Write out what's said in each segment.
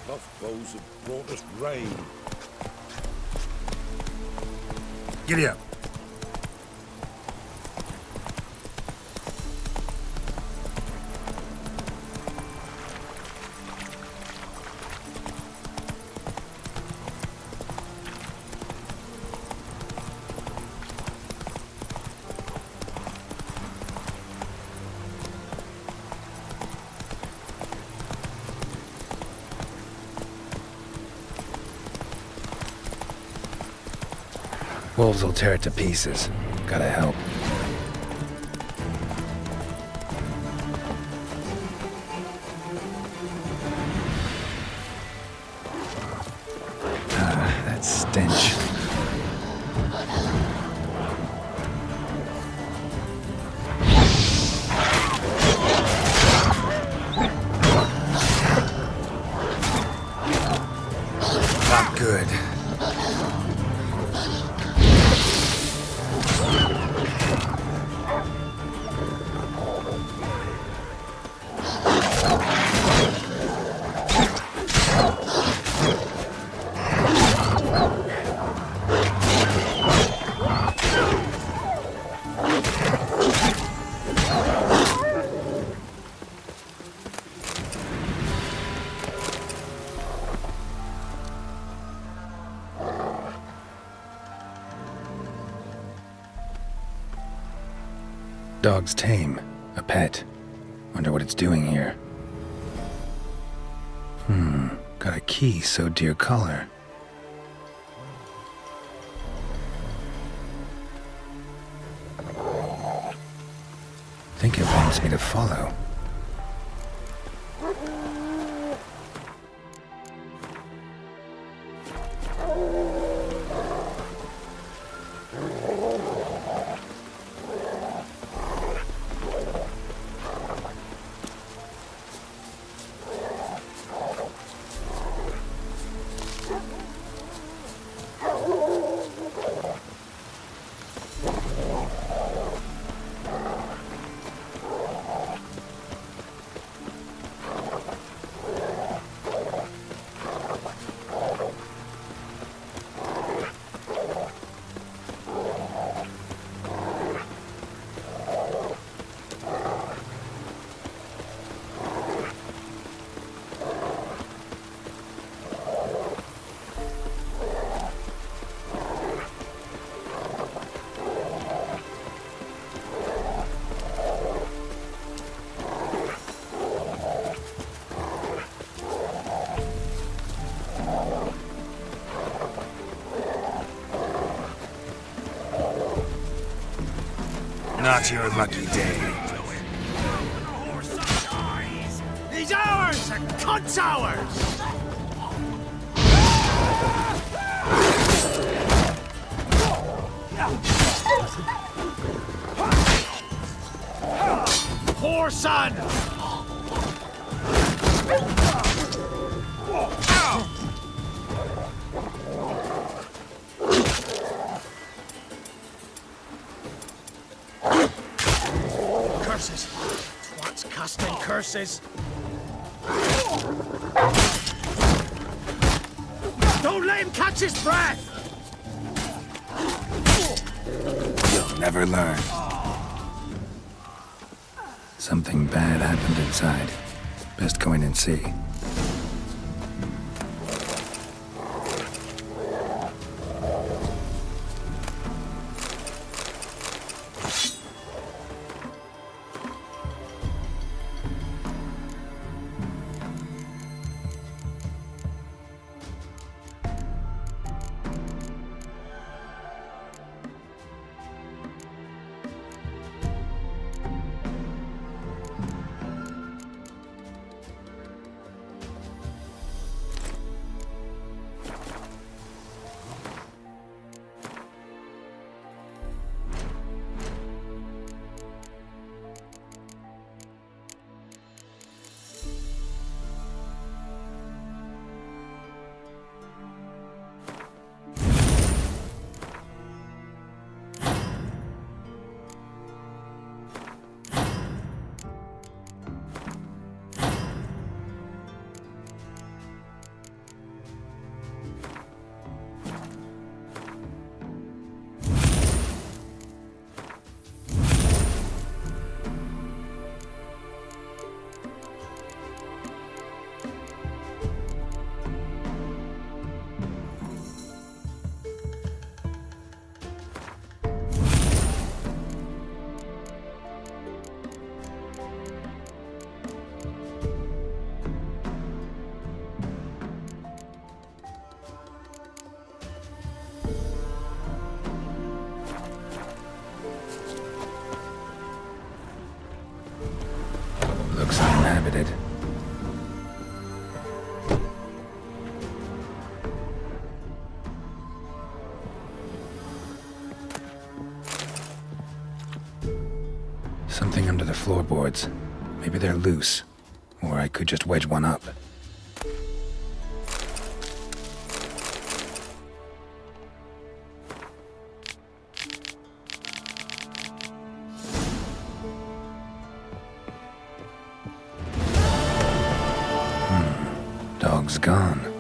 Puffballs have brought us rain. Giddy up. Wolves will tear it to pieces. Gotta help. Ah, that stench. Not good. Dog's tame. A pet. Wonder what it's doing here. Got a key sewed to your collar. Think it wants me to follow. Not your lucky day. He's ours! The cunt's ours! Poor son! Curses! Twat's casting curses! Don't let him catch his breath! You'll never learn. Something bad happened inside. Best go in and see. under the floorboards. Maybe they're loose. Or I could just wedge one up. Dog's gone.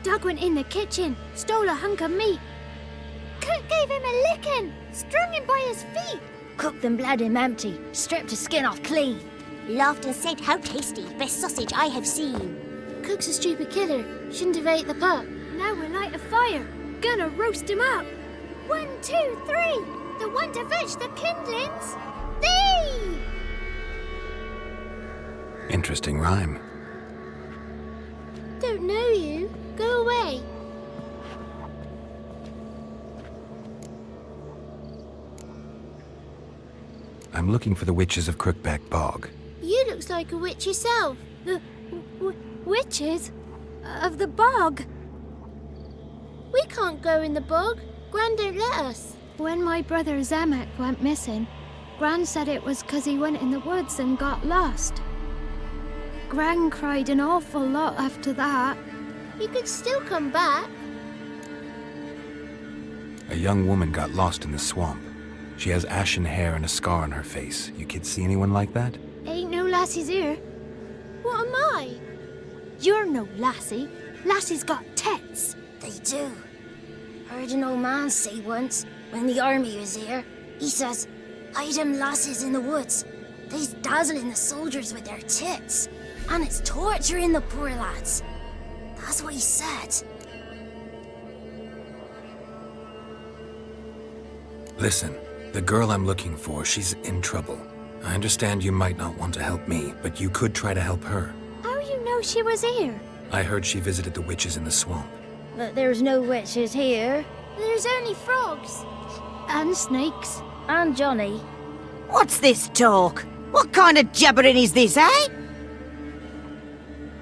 Doug went in the kitchen, stole a hunk of meat. Cook gave him a licking, strung him by his feet. Cooked and bled him empty, stripped his skin off clean. Laughed and said, "How tasty, best sausage I have seen." Cook's a stupid killer, shouldn't have ate the pup. Now we'll light a fire, gonna roast him up. 1, 2, 3, the one to fetch the kindlings. Thee! Interesting rhyme. Don't know you. Go away. I'm looking for the witches of Crookback Bog. You looks like a witch yourself. The witches of the bog. We can't go in the bog. Gran don't let us. When my brother Zemek went missing, Gran said it was 'cause he went in the woods and got lost. Gran cried an awful lot after that. He could still come back. A young woman got lost in the swamp. She has ashen hair and a scar on her face. You kids see anyone like that? Ain't no lassies here. What am I? You're no lassie. Lassies got tits. They do. Heard an old man say once, when the army was here, he says, "Hide them lasses in the woods. They's dazzling the soldiers with their tits. And it's torturing the poor lads." That's what he said. Listen, the girl I'm looking for, she's in trouble. I understand you might not want to help me, but you could try to help her. How you know she was here? I heard she visited the witches in the swamp. But there's no witches here. There's only frogs. And snakes. And Johnny. What's this talk? What kind of jabbering is this, eh?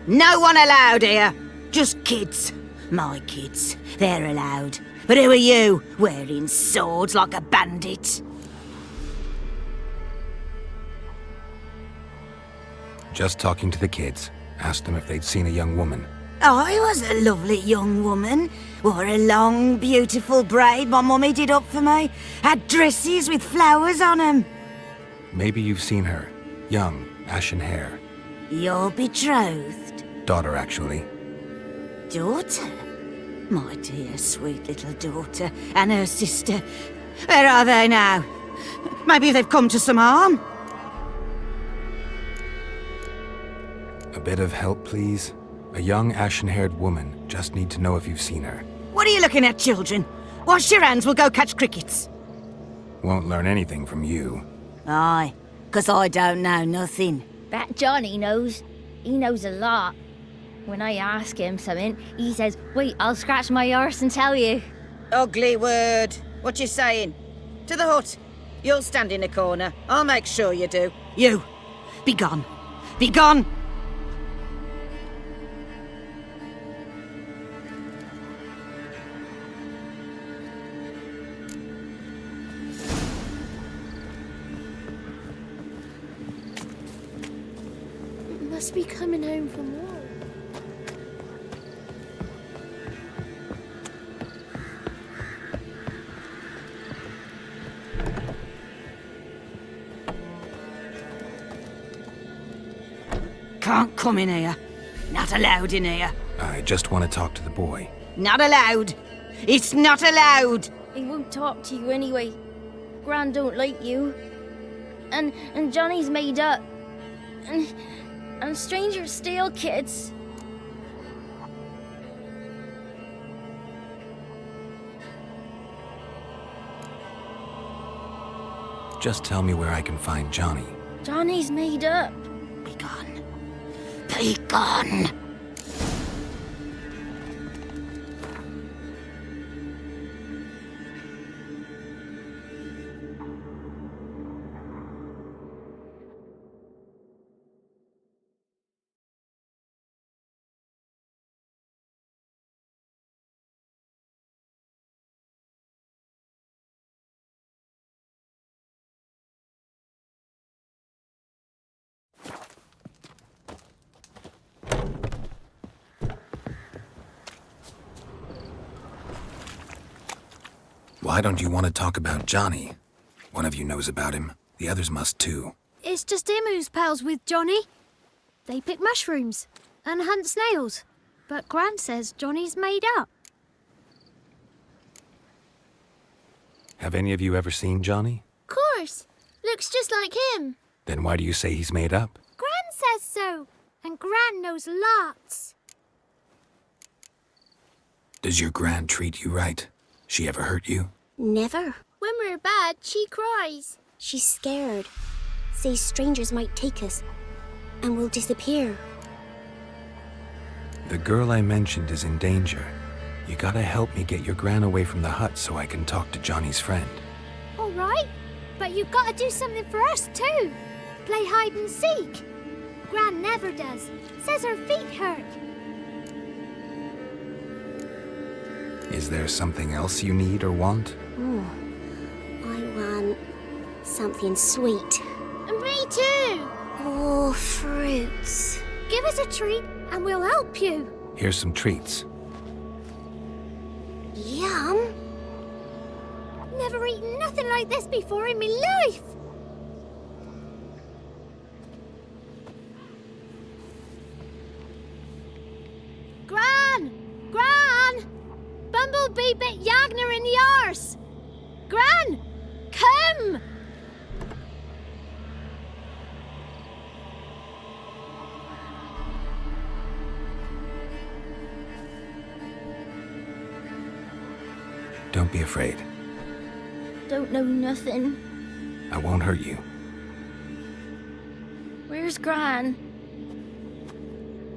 No one allowed here. Just kids. My kids. They're allowed. But who are you, wearing swords like a bandit? Just talking to the kids. Asked them if they'd seen a young woman. I was a lovely young woman. Wore a long, beautiful braid my mummy did up for me. Had dresses with flowers on 'em. Maybe you've seen her. Young, ashen hair. You're betrothed? Daughter, actually. Daughter? My dear, sweet little daughter and her sister. Where are they now? Maybe they've come to some harm? A bit of help, please? A young, ashen-haired woman. Just need to know if you've seen her. What are you looking at, children? Wash your hands, we'll go catch crickets. Won't learn anything from you. Aye, 'cause I don't know nothing. That Johnny knows. He knows a lot. When I ask him something, he says, "Wait, I'll scratch my arse and tell you." Ugly word. What you saying? To the hut. You'll stand in a corner. I'll make sure you do. You, be gone. Be gone! Must be coming home from war. Can't come in here. Not allowed in here. I just want to talk to the boy. Not allowed. It's not allowed. He won't talk to you anyway. Gran don't like you. And Johnny's made up. And strangers steal kids. Just tell me where I can find Johnny. Johnny's made up. Be gone. Be gone. Why don't you want to talk about Johnny? One of you knows about him. The others must too. It's just him who's pals with Johnny. They pick mushrooms and hunt snails. But Gran says Johnny's made up. Have any of you ever seen Johnny? Course. Looks just like him. Then why do you say he's made up? Gran says so. And Gran knows lots. Does your Gran treat you right? She ever hurt you? Never. When we're bad, she cries. She's scared. Says strangers might take us. And we'll disappear. The girl I mentioned is in danger. You gotta help me get your Gran away from the hut so I can talk to Johnny's friend. All right. But you've got to do something for us too. Play hide and seek. Gran never does. Says her feet hurt. Is there something else you need or want? I want something sweet. And me too. Oh, fruits. Give us a treat and we'll help you. Here's some treats. Yum. Never eaten nothing like this before in my life. Gran! Gran! Bumblebee bit Yagner in the arse. Gran! Come! Don't be afraid. Don't know nothing. I won't hurt you. Where's Gran?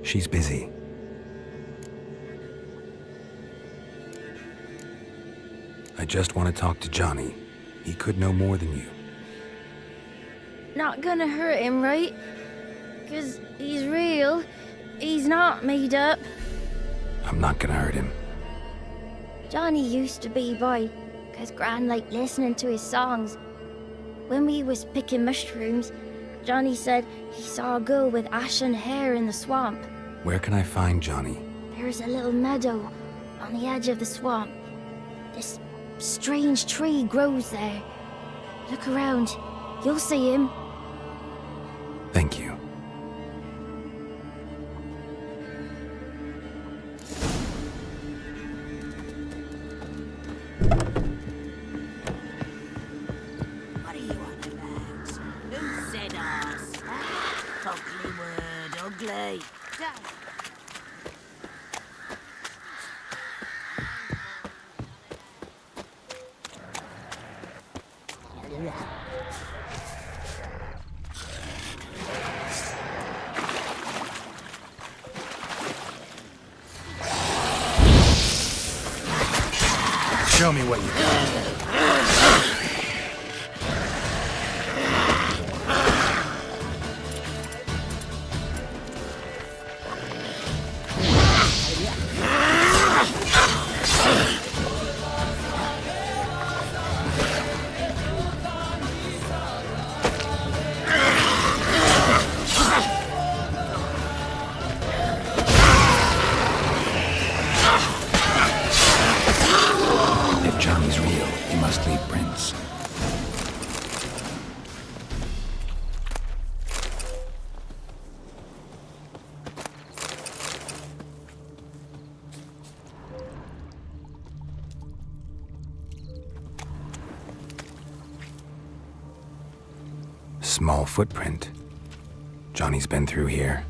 She's busy. I just want to talk to Johnny. He could know more than you. Not gonna hurt him, right? 'Cause he's real. He's not made up. I'm not gonna hurt him. Johnny used to be boy, 'cause Gran liked listening to his songs. When we was picking mushrooms, Johnny said he saw a girl with ashen hair in the swamp. Where can I find Johnny? There's a little meadow on the edge of the swamp. This strange tree grows there. Look around. You'll see him. Thank you. What are you on about? Who said us? Ugly word, ugly. Show me what you got. If Johnny's real, he must leave prints. Small footprint. Johnny's been through here.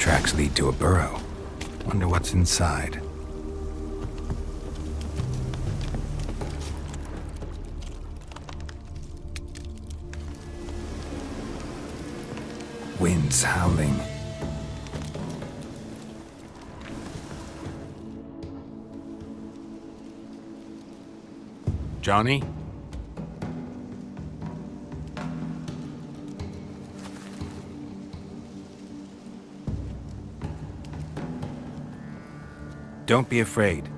Tracks lead to a burrow. Wonder what's inside. Winds howling. Johnny? Don't be afraid.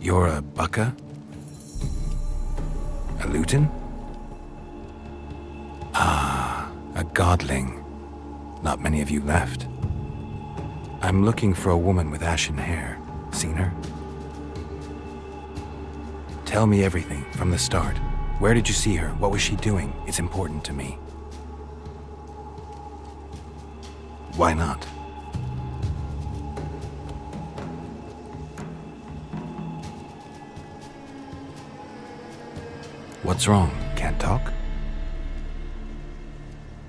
You're a Bucka? A Luton? Ah, a godling. Not many of you left. I'm looking for a woman with ashen hair. Seen her? Tell me everything from the start. Where did you see her? What was she doing? It's important to me. Why not? What's wrong? Can't talk?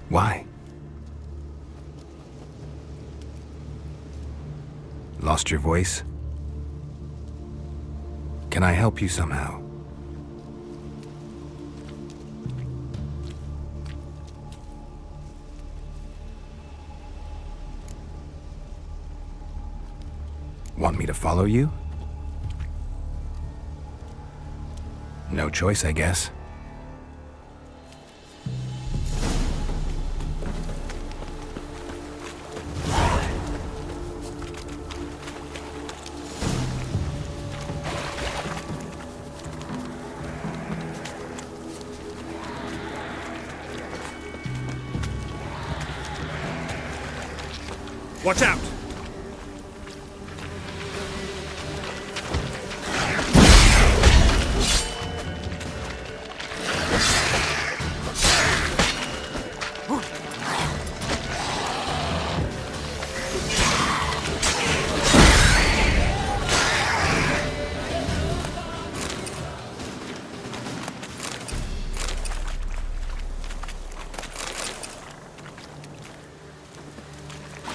Why? Lost your voice? Can I help you somehow? Want me to follow you? No choice, I guess. Watch out!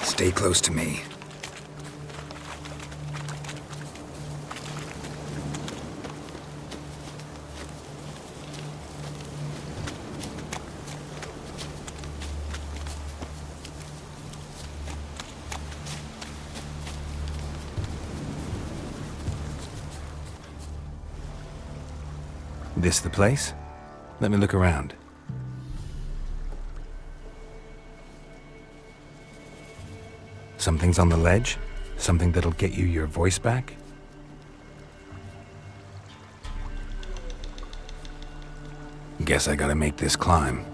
Stay close to me. This the place? Let me look around. Something's on the ledge? Something that'll get you your voice back? Guess I gotta make this climb.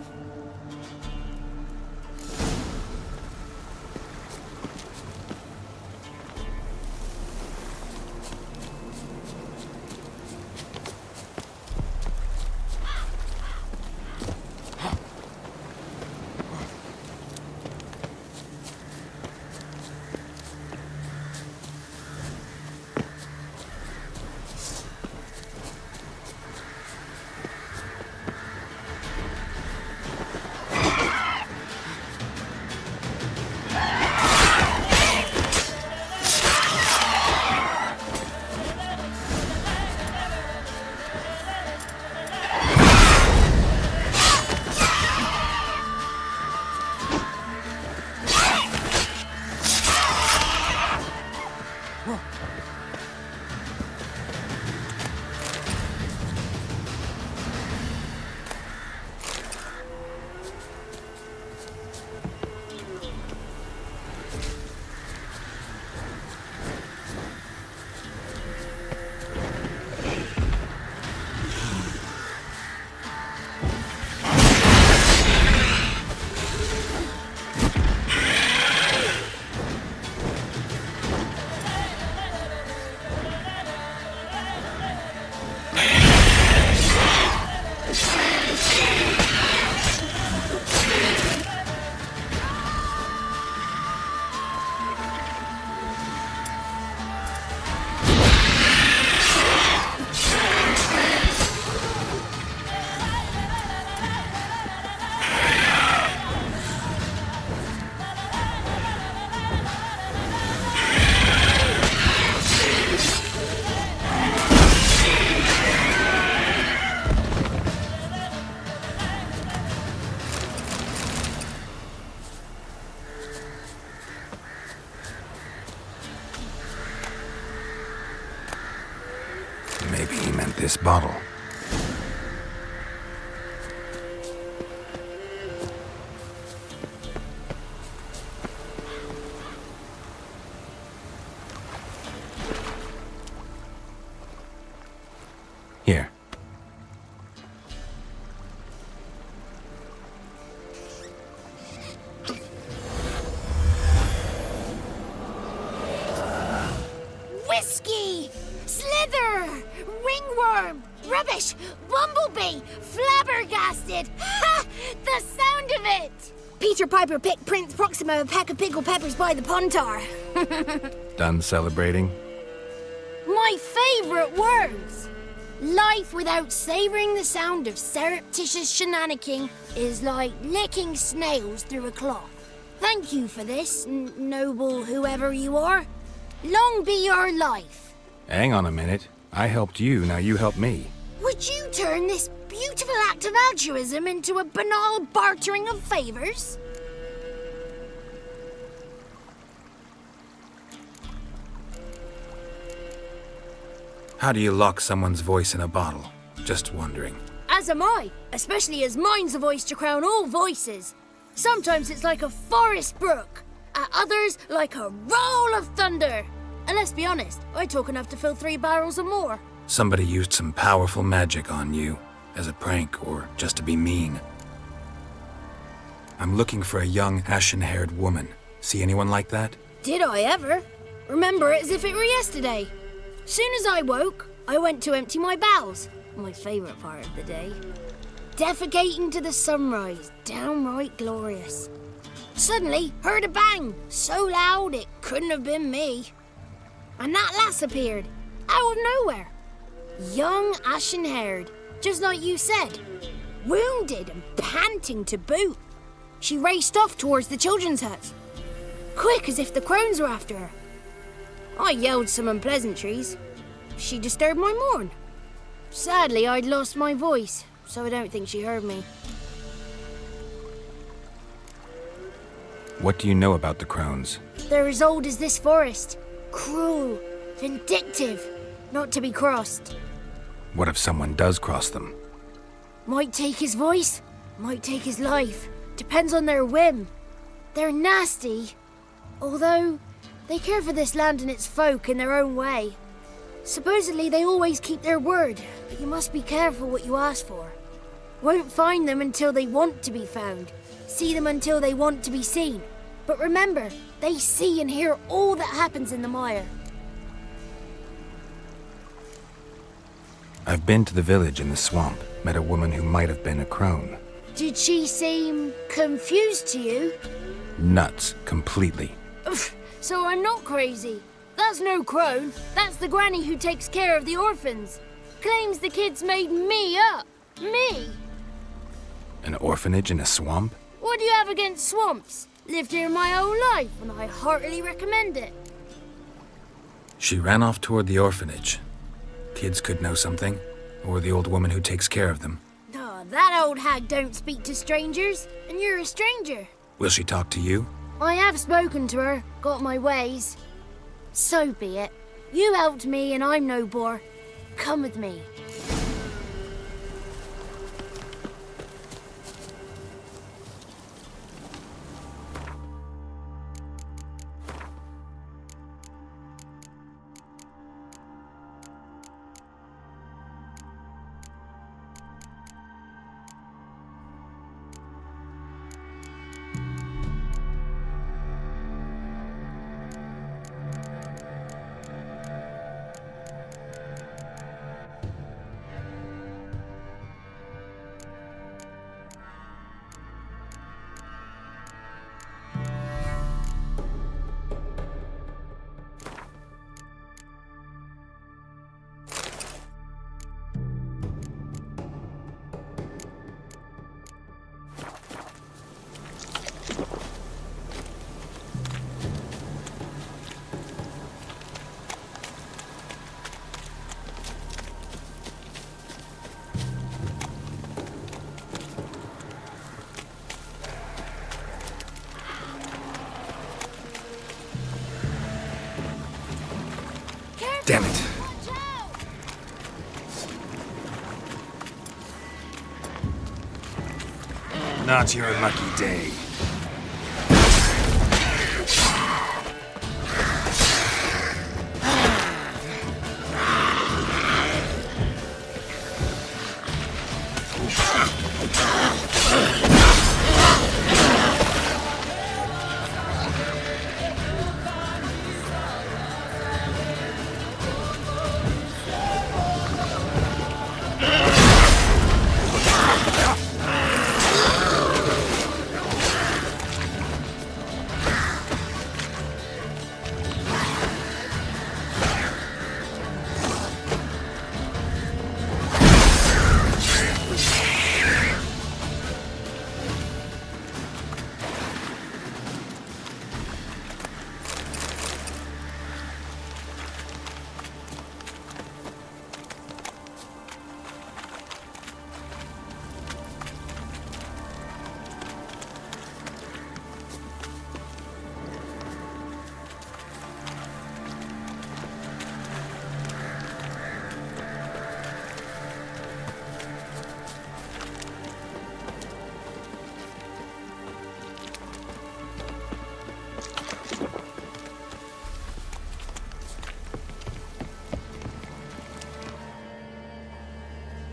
Maybe he meant this bottle. Here. Whiskey! Slither! Ringworm! Rubbish! Bumblebee! Flabbergasted! Ha! The sound of it! Peter Piper picked Prince Proxima a pack of pickled peppers by the Pontar. Done celebrating? My favourite words! Life without savouring the sound of surreptitious shenanigans is like licking snails through a cloth. Thank you for this, noble whoever you are. Long be your life. Hang on a minute. I helped you, now you help me. Would you turn this beautiful act of altruism into a banal bartering of favours? How do you lock someone's voice in a bottle? Just wondering. As am I, especially as mine's a voice to crown all voices. Sometimes it's like a forest brook, at others like a roll of thunder. And let's be honest, I talk enough to fill 3 barrels or more. Somebody used some powerful magic on you, as a prank or just to be mean. I'm looking for a young, ashen-haired woman. See anyone like that? Did I ever? Remember it as if it were yesterday. Soon as I woke, I went to empty my bowels. My favourite part of the day. Defecating to the sunrise, downright glorious. Suddenly, heard a bang, so loud it couldn't have been me. And that lass appeared, out of nowhere. Young, ashen-haired, just like you said. Wounded and panting to boot. She raced off towards the children's huts. Quick as if the crones were after her. I yelled some unpleasantries. She disturbed my morn. Sadly, I'd lost my voice, so I don't think she heard me. What do you know about the crones? They're as old as this forest. Cruel, vindictive, not to be crossed. What if someone does cross them? Might take his voice, might take his life. Depends on their whim. They're nasty, although they care for this land and its folk in their own way. Supposedly they always keep their word, but you must be careful what you ask for. Won't find them until they want to be found. See them until they want to be seen. But remember, they see and hear all that happens in the mire. I've been to the village in the swamp, met a woman who might have been a crone. Did she seem confused to you? Nuts, completely. So I'm not crazy. That's no crone. That's the granny who takes care of the orphans. Claims the kids made me up. Me! An orphanage in a swamp? What do you have against swamps? Lived here my whole life, and I heartily recommend it. She ran off toward the orphanage. Kids could know something, or the old woman who takes care of them. Oh, that old hag don't speak to strangers, and you're a stranger. Will she talk to you? I have spoken to her, got my ways. So be it. You helped me, and I'm no bore. Come with me. Damn it. Not your lucky day.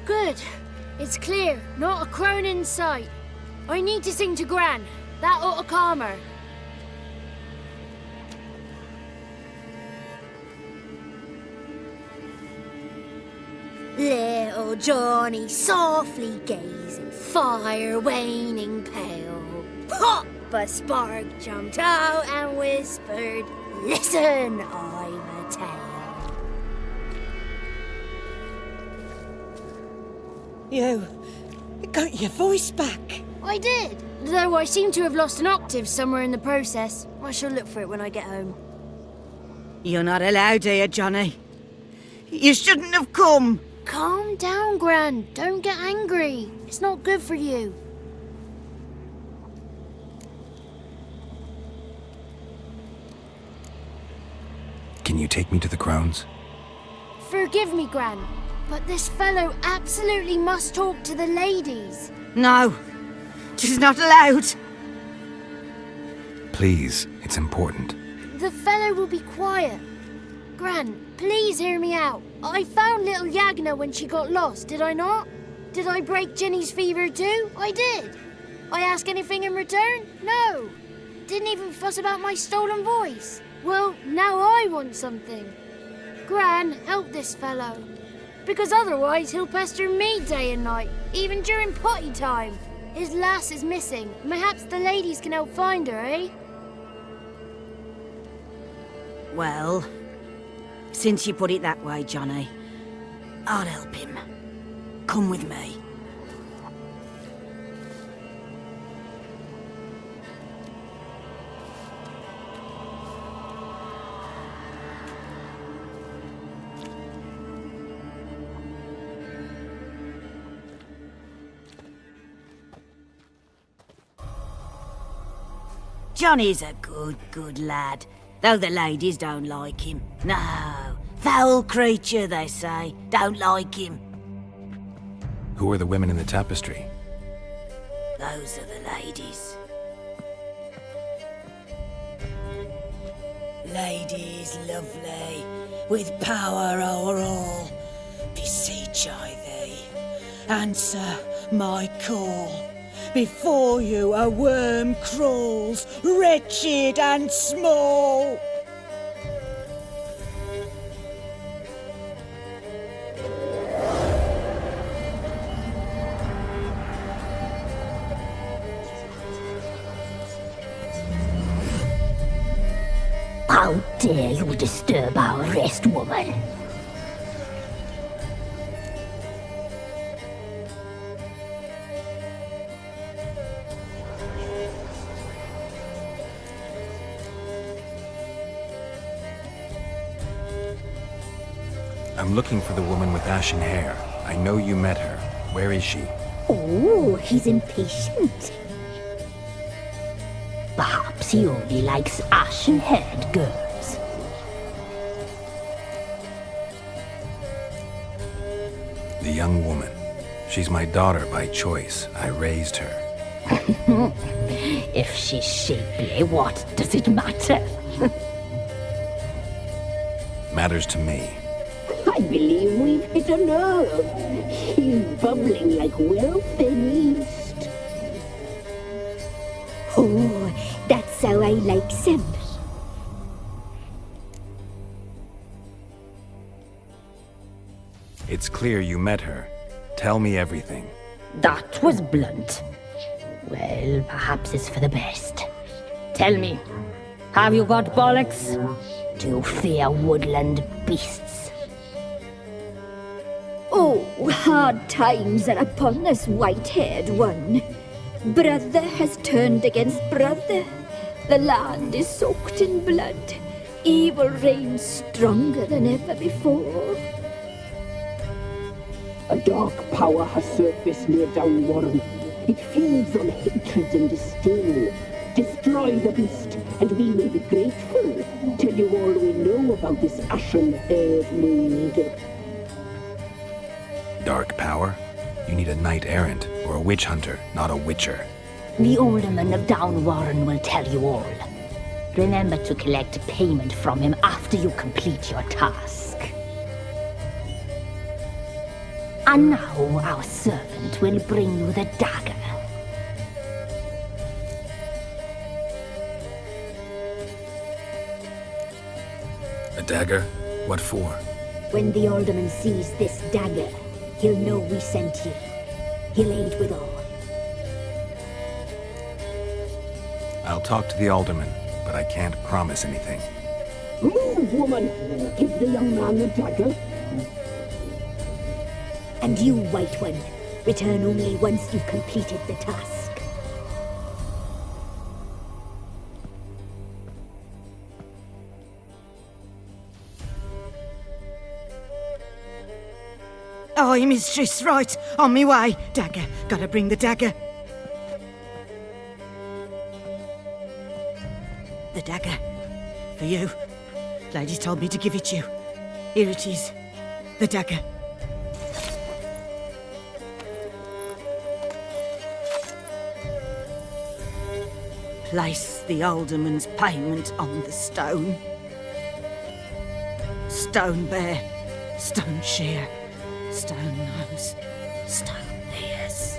Good. It's clear. Not a crone in sight. I need to sing to Gran. That ought to calm her. Little Johnny softly gazing, fire waning pale. Pop! A spark jumped out and whispered, "Listen, I'm a tale." You got your voice back. I did, though I seem to have lost an octave somewhere in the process. I shall look for it when I get home. You're not allowed here, Johnny. You shouldn't have come. Calm down, Gran. Don't get angry. It's not good for you. Can you take me to the crones? Forgive me, Gran, but this fellow absolutely must talk to the ladies. No, she's not allowed. Please, it's important. The fellow will be quiet. Gran, please hear me out. I found little Yagna when she got lost, did I not? Did I break Ginny's fever too? I did. I ask anything in return? No. Didn't even fuss about my stolen voice. Well, now I want something. Gran, help this fellow. Because otherwise he'll pester me day and night, even during potty time. His lass is missing. Perhaps the ladies can help find her, eh? Well, since you put it that way, Johnny, I'll help him. Come with me. Johnny's a good lad, though the ladies don't like him. No, foul creature, they say. Don't like him. Who are the women in the tapestry? Those are the ladies. Ladies lovely, with power o'er all, beseech I thee, answer my call. Before you a worm crawls, wretched and small. How dare you disturb our rest, woman? I'm looking for the woman with ashen hair. I know you met her. Where is she? Oh, he's impatient. Perhaps he only likes ashen-haired girls. The young woman. She's my daughter by choice. I raised her. If she's shapely, what does it matter? Matters to me. I believe we've hit a nerve. He's bubbling like well-fed yeast. Oh, that's how I like him. It's clear you met her. Tell me everything. That was blunt. Well, perhaps it's for the best. Tell me, have you got bollocks? Do you fear woodland beasts? Oh, hard times are upon us, white-haired one. Brother has turned against brother. The land is soaked in blood. Evil reigns stronger than ever before. A dark power has surfaced near Downwarren. It feeds on hatred and disdain. Destroy the beast, and we will be grateful. Tell you all we know about this ashen-haired maid. Dark power? You need a knight-errant or a witch hunter, not a witcher. The alderman of Downwarren will tell you all. Remember to collect payment from him after you complete your task. And now our servant will bring you the dagger. A dagger? What for? When the alderman sees this dagger, he'll know we sent you. He'll aid with all. I'll talk to the alderman, but I can't promise anything. Move, woman! Give the young man the dagger. And you, White One, return only once you've completed the task. Aye, mistress, right. On me way. Dagger. Gotta bring the dagger. The dagger. For you. Lady told me to give it you. Here it is. The dagger. Place the alderman's payment on the stone. Stone bear, stone shear, stone nose, stone ears.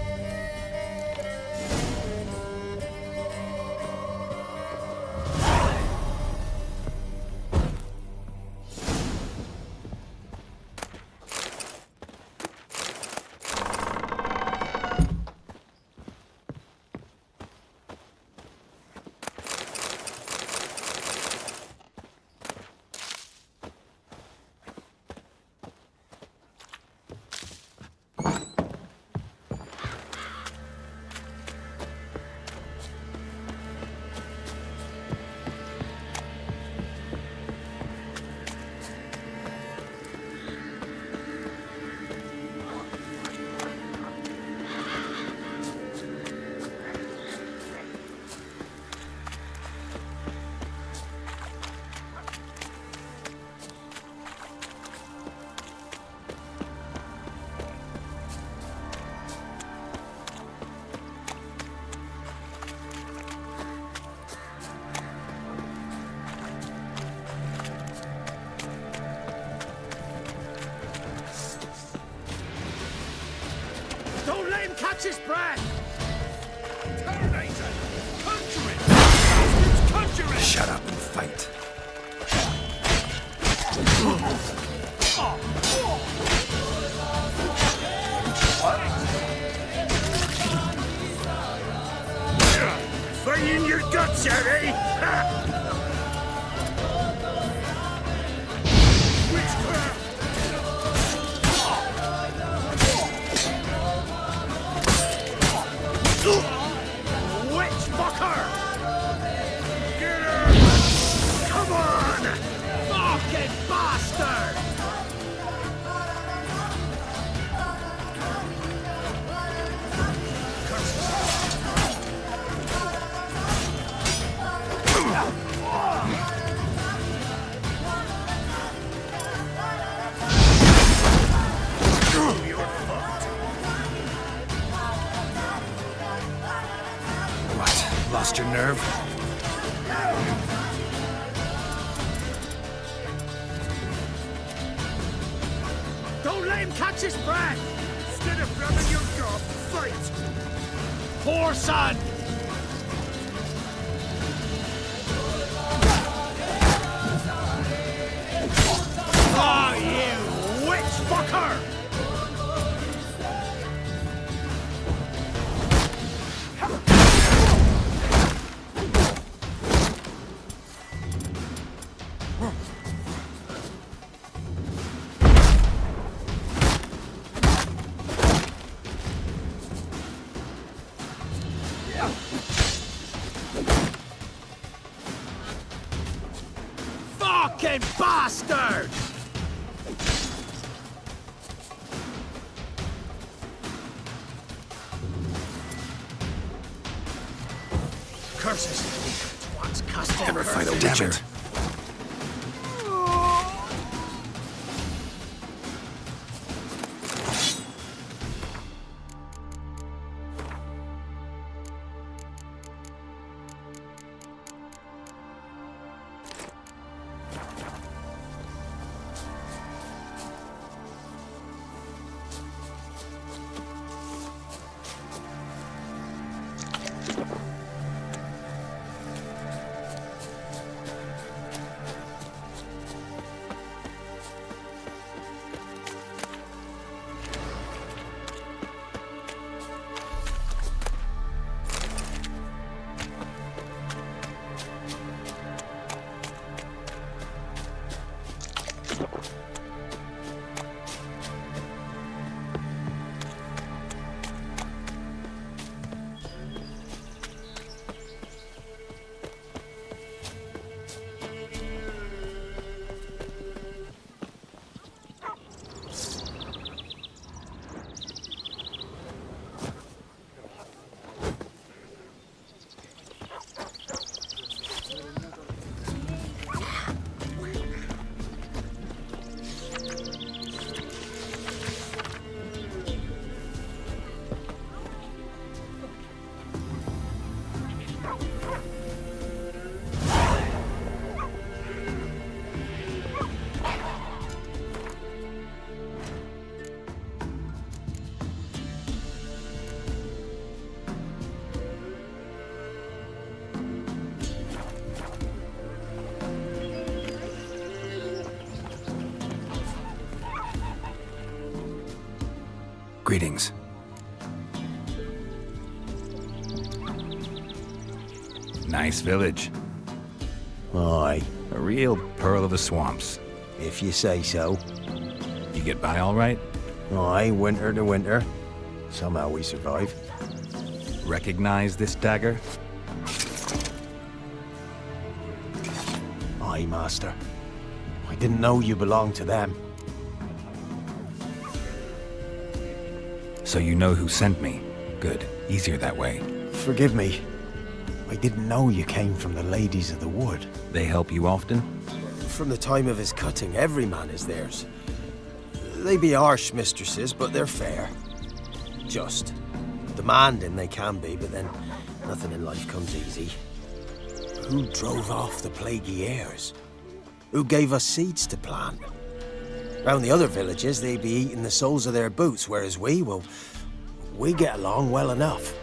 Don't let him catch his breath! Terminator! Conjure it! Conjure it! Shut up and fight. Fighting your guts out, eh? Witchcraft! Witch fucker! Get her! Come on! Fucking bastard! Lost your nerve? Don't let him catch his breath! Instead of grabbing your gob, fight! Poor son! Ah, you witch fucker! Fucking bastard! Curses! What's cast Never fight a curses? witcher. Greetings. Nice village. Aye, A real pearl of the swamps. if you say so. You get by all right? Aye, winter to winter. Somehow we survive. Recognize this dagger? Aye, master. I didn't know you belonged to them. So you know who sent me. Good. Easier that way. Forgive me. I didn't know you came from the Ladies of the Wood. They help you often? From the time of his cutting, every man is theirs. They be harsh mistresses, but they're fair. Just. Demanding they can be, but then nothing in life comes easy. Who drove off the plaguey heirs? Who gave us seeds to plant? Round the other villages, they be eating the soles of their boots, whereas we get along well enough.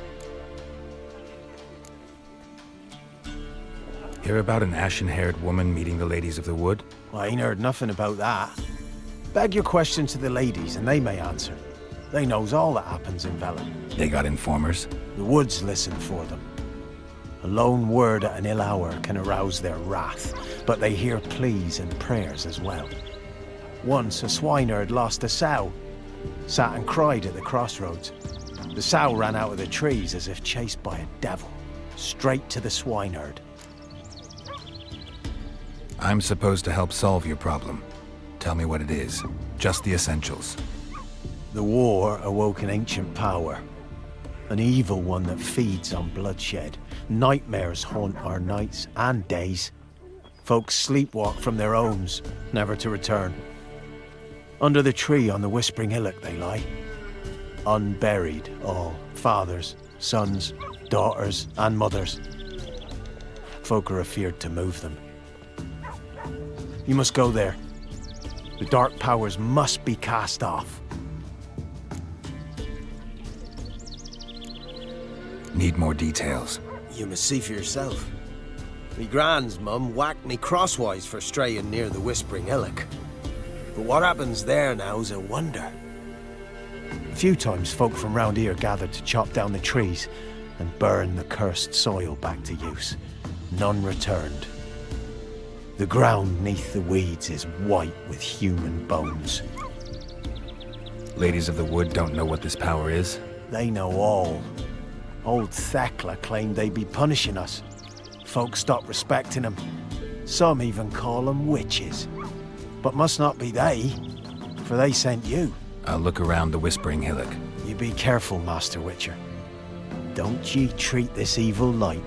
Hear about an ashen-haired woman meeting the Ladies of the Wood? I ain't heard nothing about that. Beg your question to the ladies, and they may answer. They knows all that happens in Velen. They got informers? The woods listen for them. A lone word at an ill hour can arouse their wrath, but they hear pleas and prayers as well. Once a swineherd lost a sow, sat and cried at the crossroads. The sow ran out of the trees as if chased by a devil, straight to the swineherd. I'm supposed to help solve your problem. Tell me what it is. Just the essentials. The war awoke an ancient power, an evil one that feeds on bloodshed. Nightmares haunt our nights and days. Folks sleepwalk from their homes, never to return. Under the tree on the Whispering Hillock they lie, unburied all, fathers, sons, daughters and mothers. Folk are afeard to move them. You must go there. The dark powers must be cast off. Need more details. You must see for yourself. Me grand's mum whacked me crosswise for straying near the Whispering Hillock. But what happens there now's a wonder. A few times folk from round here gathered to chop down the trees and burn the cursed soil back to use. None returned. The ground neath the weeds is white with human bones. Ladies of the Wood don't know what this power is? They know all. Old Thekla claimed they'd be punishing us. Folk stopped respecting them. Some even call them witches. But must not be they, for they sent you. I'll look around the Whispering Hillock. You be careful, Master Witcher. Don't ye treat this evil light.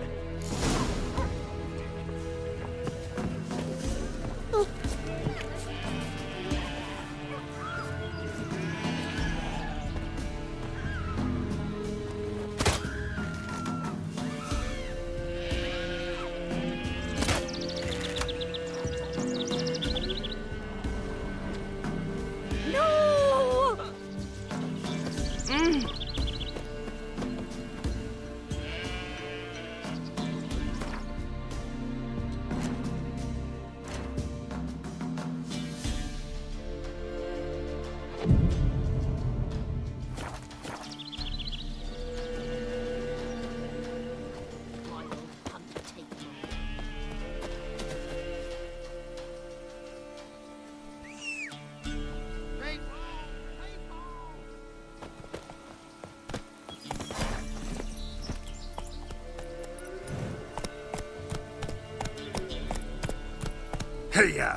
Hey-ya!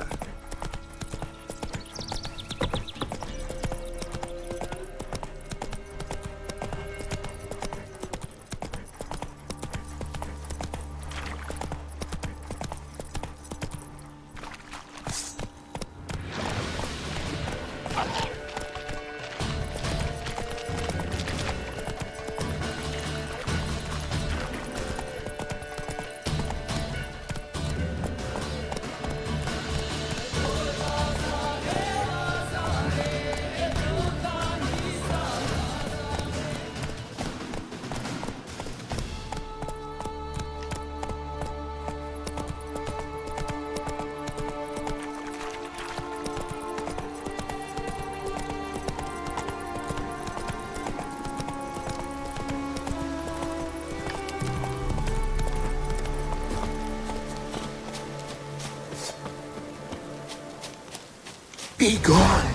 Be gone.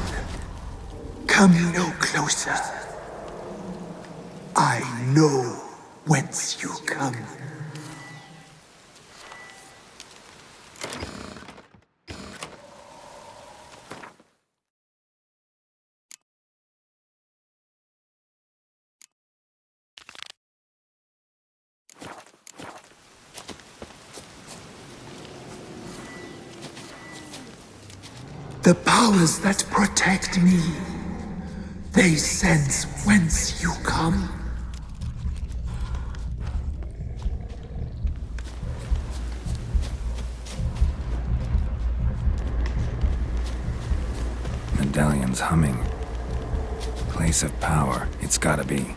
Come no closer. I know whence you come. The powers that protect me, they sense whence you come. Medallion's humming. Place of power, it's gotta be.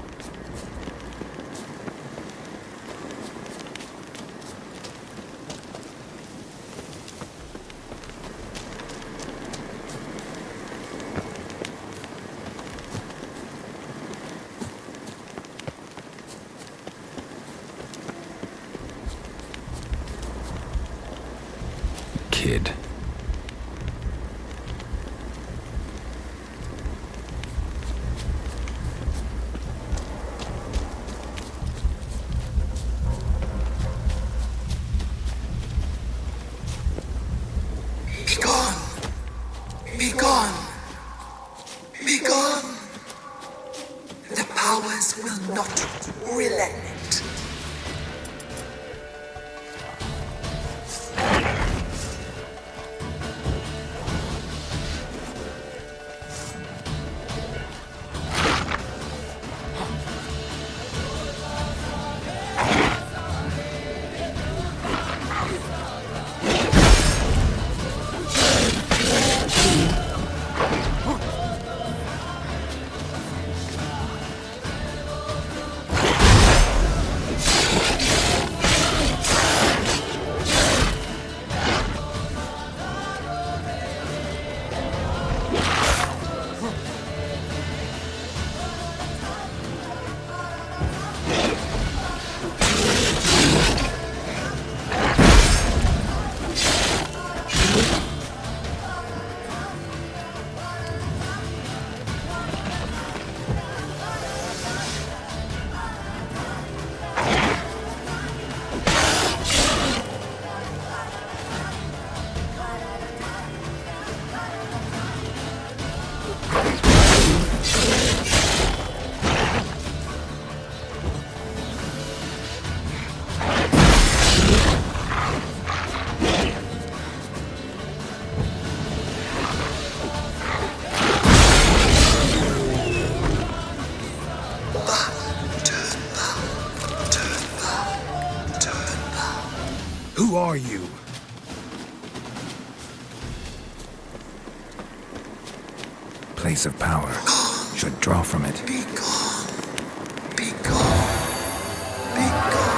Kid. Be gone. Be gone. Be gone. The powers will not relent. Who are you? Place of power. Should draw from it. Be gone. Be gone. Be gone.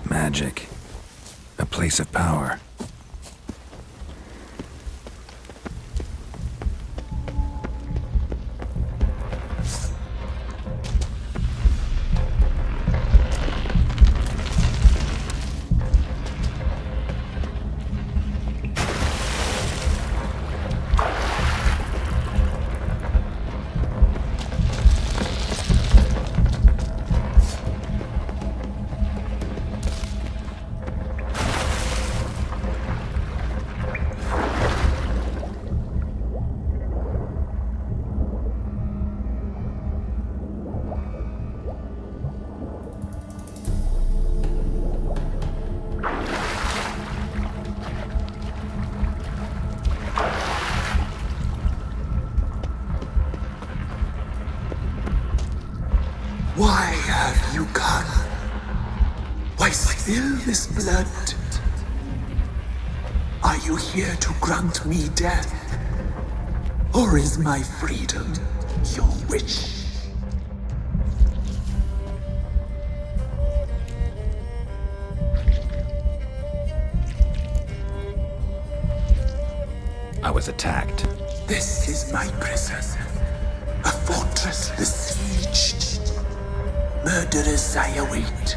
Magic. A place of power. Why have you come? Why spill this blood? Are you here to grant me death? Or is my freedom your wish? I was attacked. This is my prison. A fortress besieged. Murderers I await,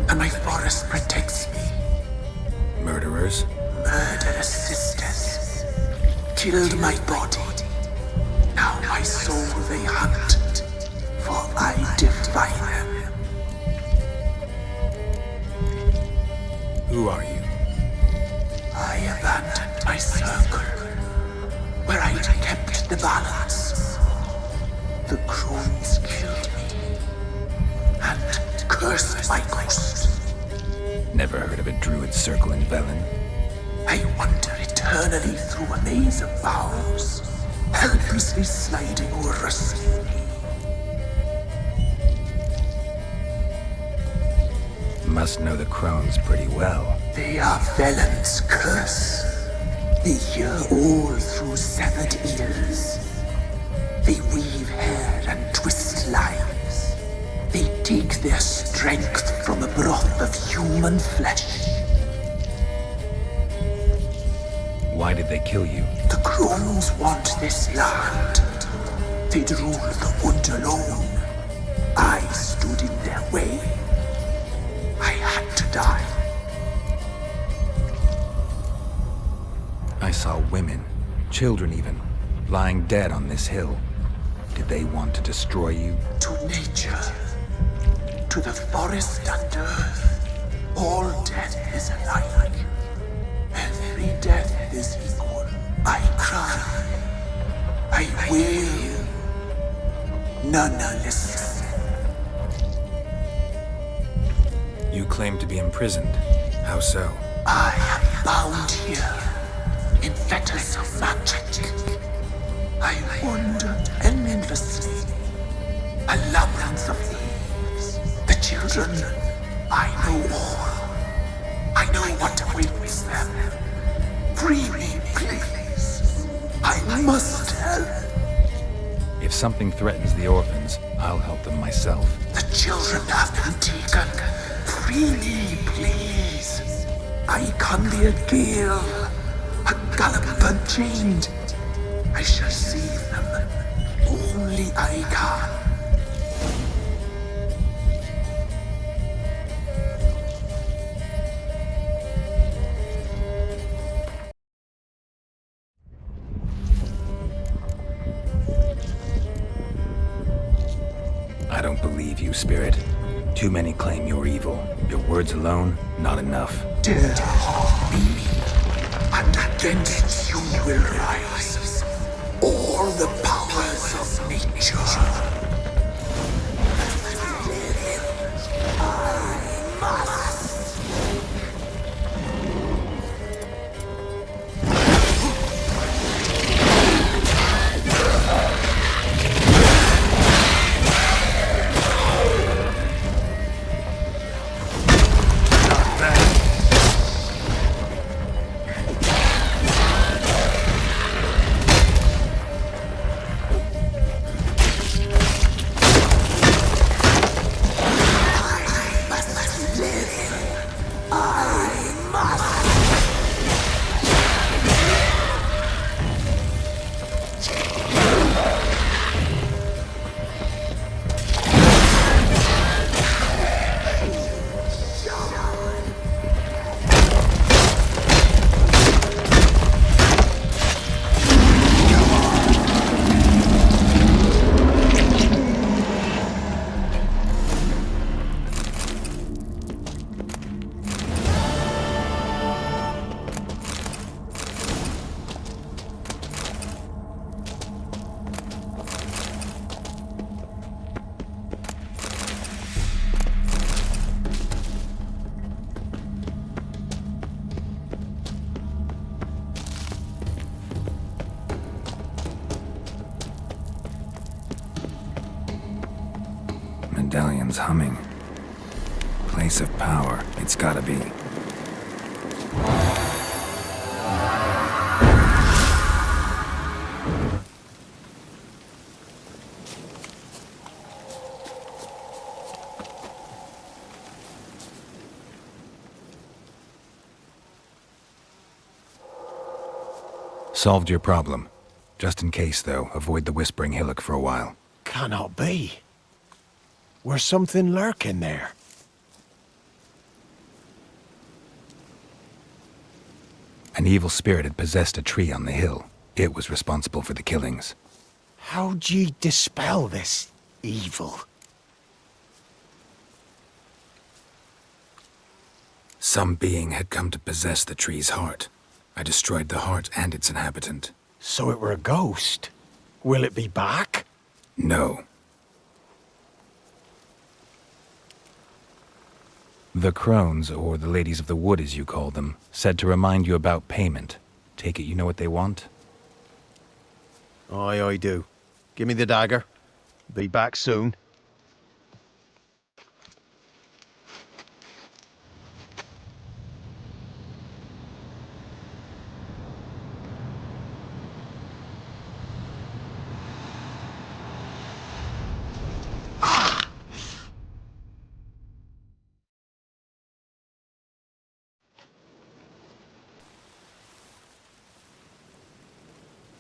and my forest protects me. Murderers? Murderous sisters killed my body. Now my soul they hunt, for I defy them. Who are you? I abandoned my circle, where I kept the balance. The crones killed me, and cursed my ghost. Never heard of a druid circle in Velen. I wander eternally through a maze of vows, helplessly sliding over a sea. Must know the crones pretty well. They are Velen's curse. They hear all through severed ears. They weave hair and twist lives. They take their strength from a broth of human flesh. Why did they kill you? The crones want this land. They'd rule the wood alone. I stood in their way. I had to die. I saw women, children even, lying dead on this hill. Did they want to destroy you? To nature, to the forest and earth, all death is alike. Every death is equal. I cry. I wail. None listen. You claim to be imprisoned. How so? I am bound here in fetters of magic. I wander endlessly, a labyrinth of leaves. The children, I know all. I know what awaits them. Free me, please. I must help. If something threatens the orphans, I'll help them myself. The children have been taken. Free me, please. I can be a gale, a gallop unchained. I shall save them. Only I can. I don't believe you, Spirit. Too many claim you're evil. Your words alone, not enough. Dare harm me, and against you will rise all the powers of nature. I must. medallion's humming. Place of power, it's gotta be. Solved your problem. Just in case, though, avoid the Whispering Hillock for a while. Cannot be. Where's something lurking there? An evil spirit had possessed a tree on the hill. It was responsible for the killings. How'd ye dispel this evil? Some being had come to possess the tree's heart. I destroyed the heart and its inhabitant. So it were a ghost. Will it be back? No. The crones, or the ladies of the wood as you call them, said to remind you about payment. Take it you know what they want? Aye, I do. Give me the dagger. Be back soon.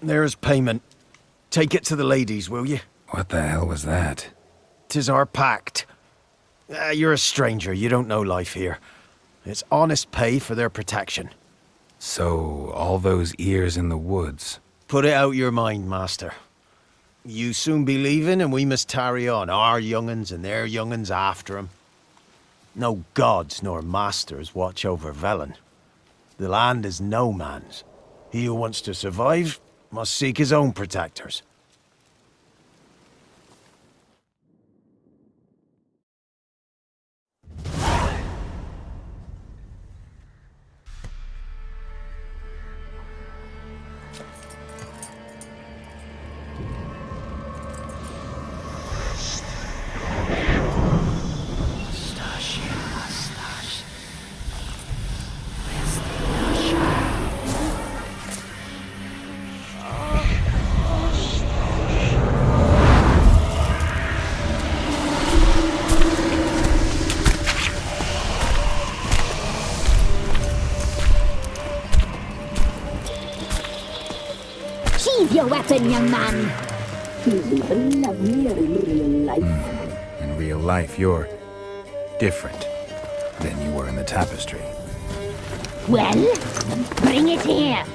There's payment. Take it to the ladies, will you? What the hell was that? 'Tis our pact. You're a stranger, you don't know life here. It's honest pay for their protection. So, all those ears in the woods. Put it out your mind, master. You soon be leaving and we must tarry on, our young'uns and their young'uns after 'em. No gods nor masters watch over Velen. The land is no man's. He who wants to survive must seek his own protectors. Sheathe your weapon, young man. He's even lovelier in real life. In real life, you're different than you were in the tapestry. Well, bring it here.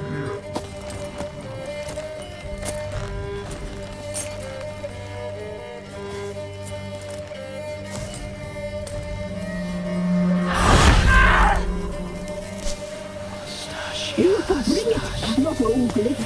You can bring it, not ogling.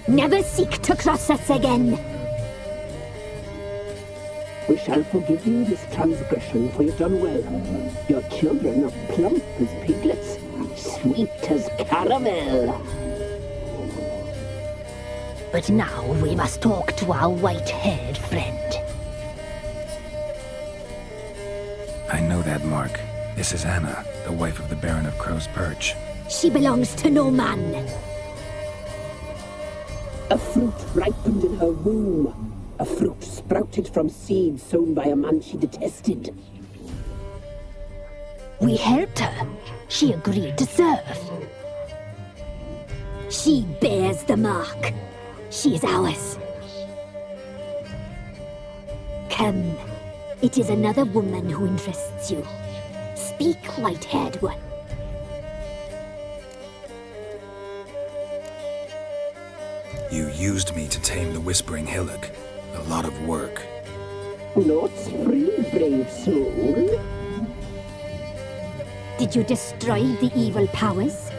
Never seek to cross us again. We shall forgive you this transgression, for you've done well. Your children are plump as piglets, sweet as caramel. But now we must talk to our white-haired friend. I know that mark. This is Anna, the wife of the Baron of Crow's Perch. She belongs to no man. A fruit ripened in her womb. A fruit sprouted from seeds sown by a man she detested. We helped her. She agreed to serve. She bears the mark. She is ours. Come. It is another woman who interests you. Speak, white-haired one. You used me to tame the Whispering Hillock. A lot of work. Naught's free, brave soul. Did you destroy the evil powers?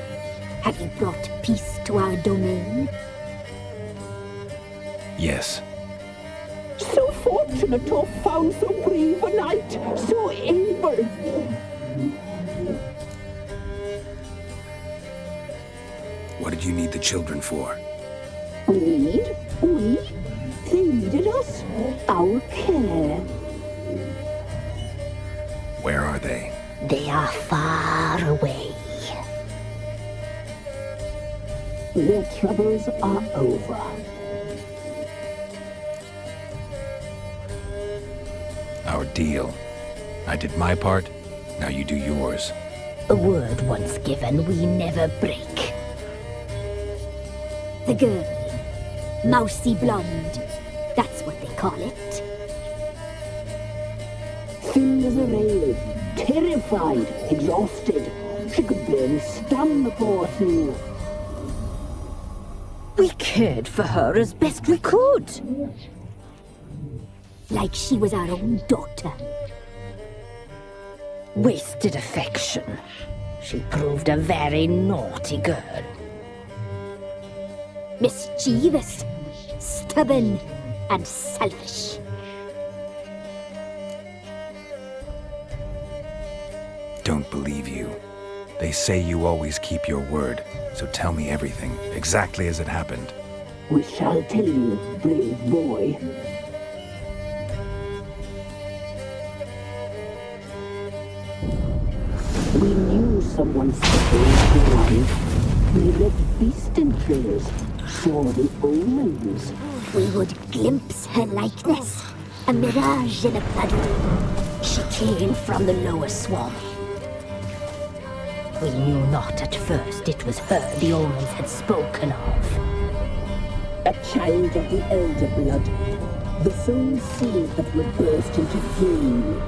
Have you brought peace to our domain? Yes. So fortunate to have found so brave a knight, so able. What did you need the children for? Need? We? They needed us. Our care. Where are they? They are far away. Their troubles are over. Our deal. I did my part, now you do yours. A word once given, we never break. The girl. Mousy blonde. That's what they call it. Thin as a rail, terrified, exhausted. She could barely stand, the poor thing. We cared for her as best we could. Like she was our own daughter. Wasted affection. She proved a very naughty girl. Mischievous, stubborn, and selfish. Don't believe you. They say you always keep your word, so tell me everything, exactly as it happened. We shall tell you, brave boy. We knew someone supposed to arrive. We left beast entrails, saw the omens. We would glimpse her likeness, a mirage in a puddle. She came from the lower swamp. We knew not at first it was her the omens had spoken of. A child of the elder blood, the soul seed that will burst into flame.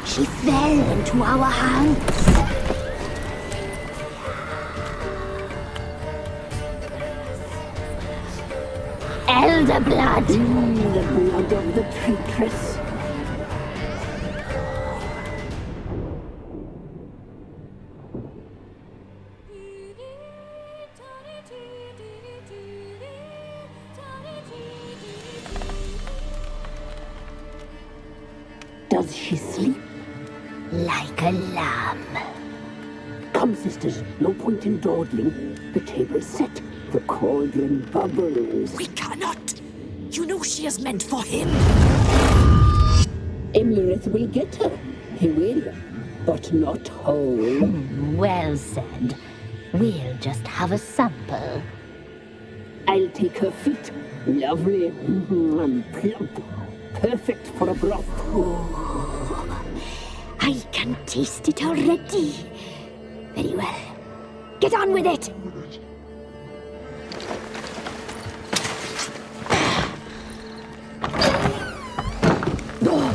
She fell into our hands. Elder blood! The blood of the traitress. Does she sleep? Like a lamb. Come, sisters, no point in dawdling. The table's set. The cauldron bubbles. We cannot. You know she is meant for him. Emirith will get her. He will, but not whole. Well said. We'll just have a sample. I'll take her feet. Lovely and plump. Perfect for a broth. I can taste it already. Very well. Get on with it.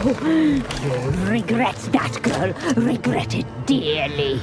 You'll regret that, girl. Regret it dearly.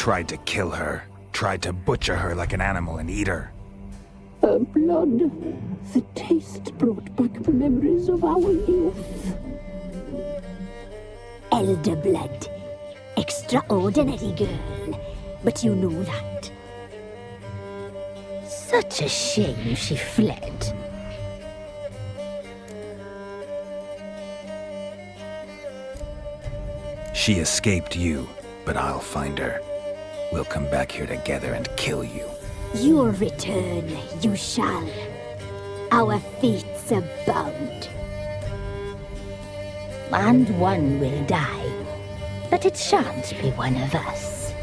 tried to kill her. Tried to butcher her like an animal and eat her. Her blood, the taste brought back memories of our youth. Elder blood. Extraordinary girl. But you know that. Such a shame she fled. She escaped you, but I'll find her. We'll come back here together and kill you. Your return, you shall. Our fates are bound. And one will die, but it shan't be one of us.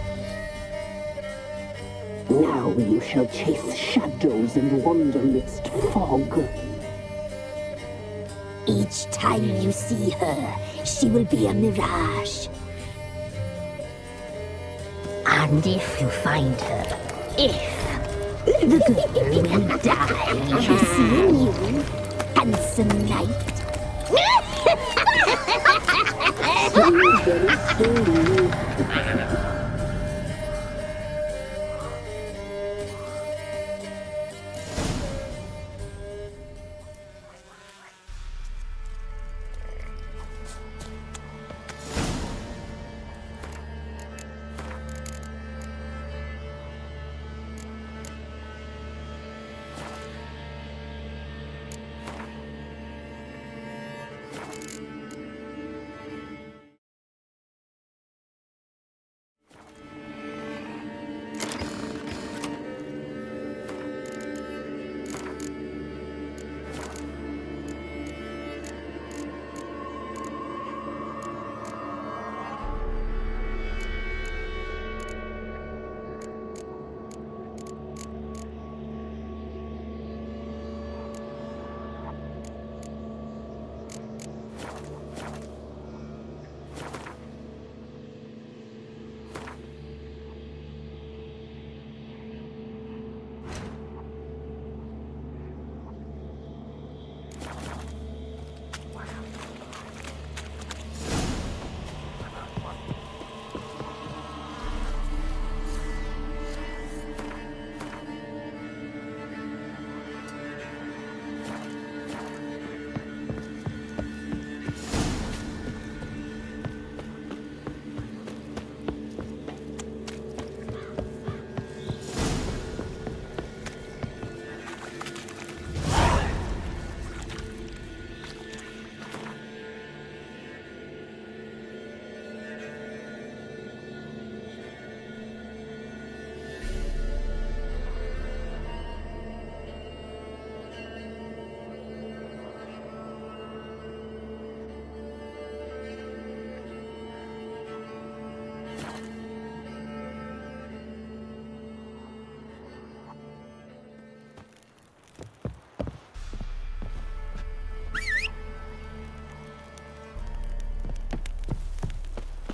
Now you shall chase shadows and wander midst fog. Each time you see her, she will be a mirage. And if you find her, the girl will die. Seeing you, handsome knight.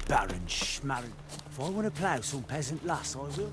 Baron Schmarren. If I want to plough some peasant lass, I will.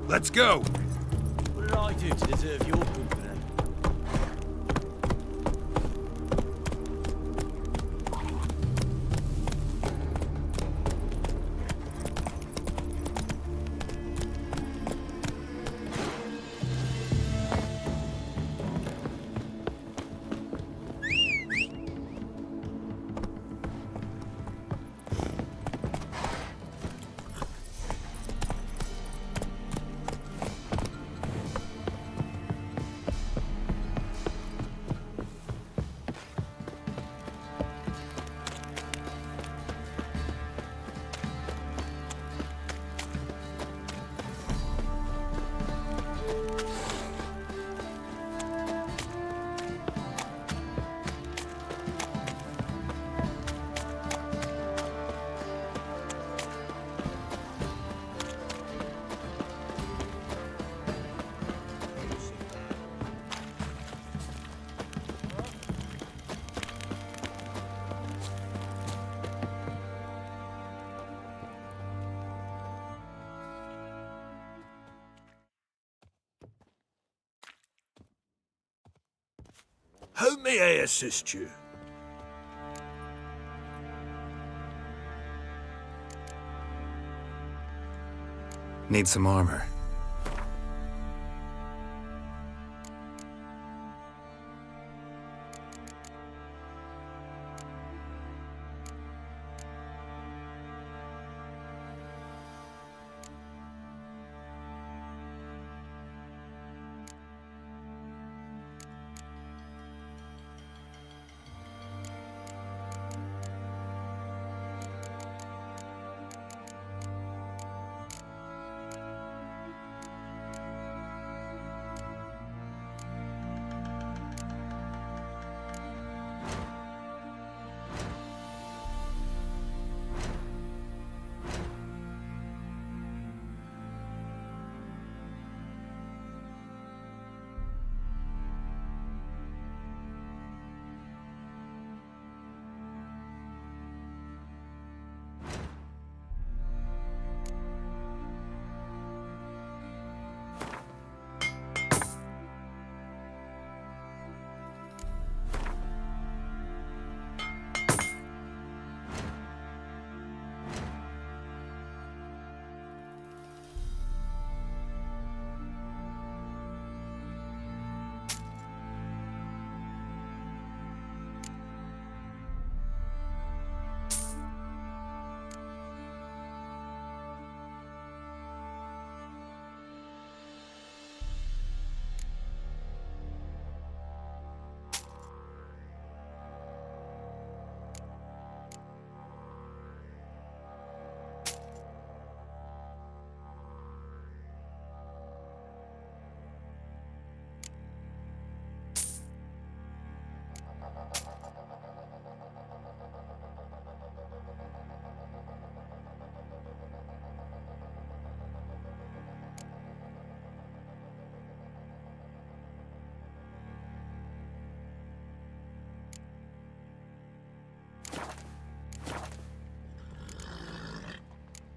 Let's go! What did I do to deserve your company? How may I assist you? Need some armor.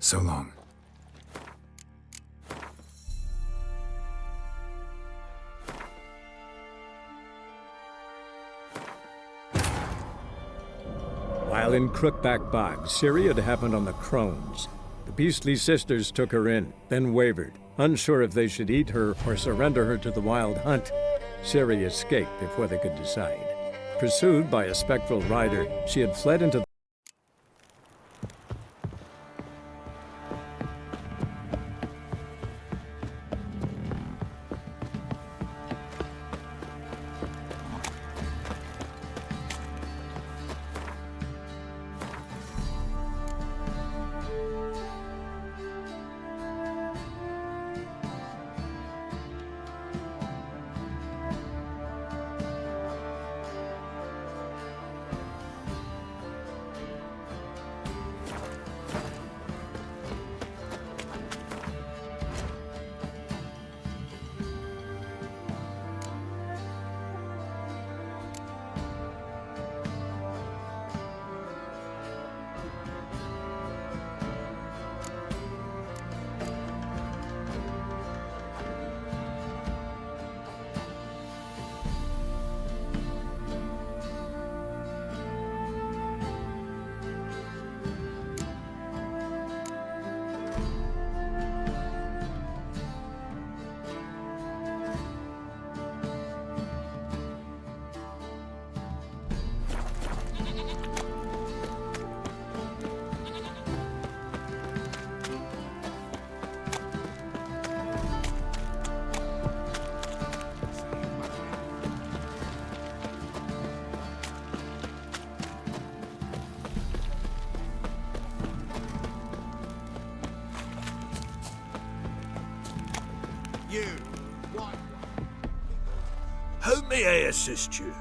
So long. While in Crookback Bog, Ciri had happened on the crones. The beastly sisters took her in, then wavered, unsure if they should eat her or surrender her to the wild hunt. Ciri escaped before they could decide. Pursued by a spectral rider, she had fled into the How may I assist you?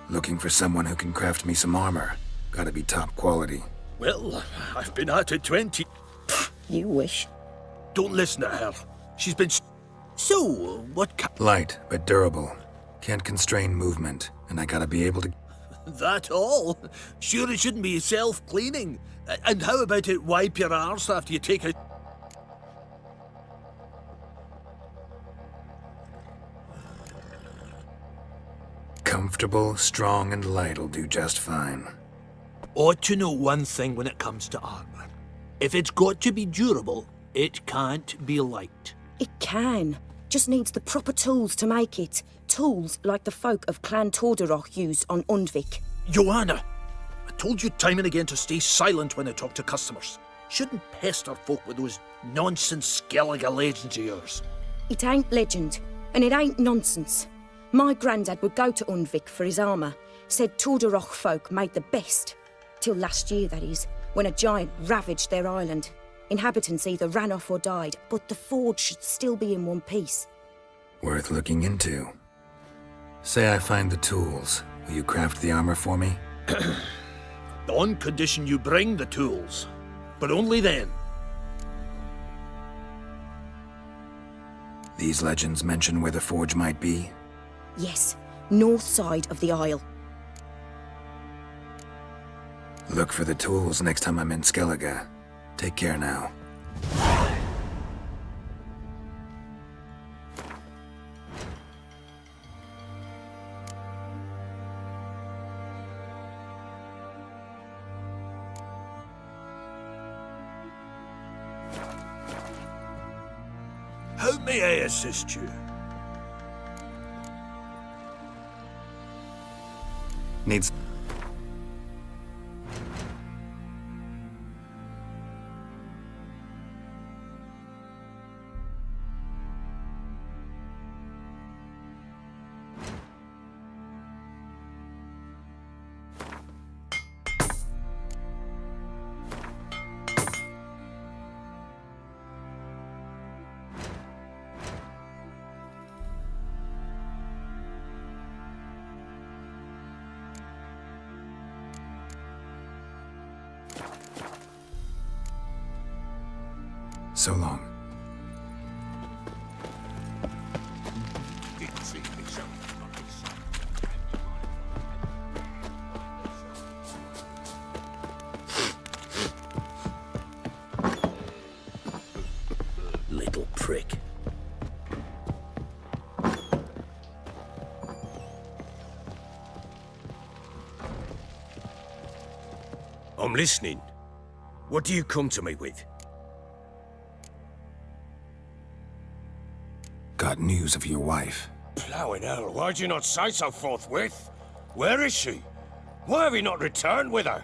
Looking for someone who can craft me some armor. Gotta be top quality. Well, I've been at it 20... You wish. Don't listen to her. She's been... So, what Light, but durable. Can't constrain movement, and I gotta be able to... That all? Sure it shouldn't be self-cleaning. And how about it wipe your arse after you take a... Comfortable, strong, and light'll do just fine. Ought to know one thing when it comes to armor. If it's got to be durable, it can't be light. It can. Just needs the proper tools to make it. Tools like the folk of Clan Torderoch used on Undvik. Joanna, I told you time and again to stay silent when I talk to customers. Shouldn't pester folk with those nonsense Skellige legends of yours. It ain't legend, and it ain't nonsense. My granddad would go to Undvik for his armour. Said Torderoch folk made the best. Till last year, that is, when a giant ravaged their island. Inhabitants either ran off or died, but the forge should still be in one piece. Worth looking into. Say I find the tools. Will you craft the armor for me? On condition you bring the tools. But only then. These legends mention where the forge might be? Yes, north side of the isle. Look for the tools next time I'm in Skellige. Take care now. How may I assist you? Needs... So long. Little prick. I'm listening. What do you come to me with? Got news of your wife. Plowing hell, why'd you not say so forthwith? Where is she? Why have you not returned with her?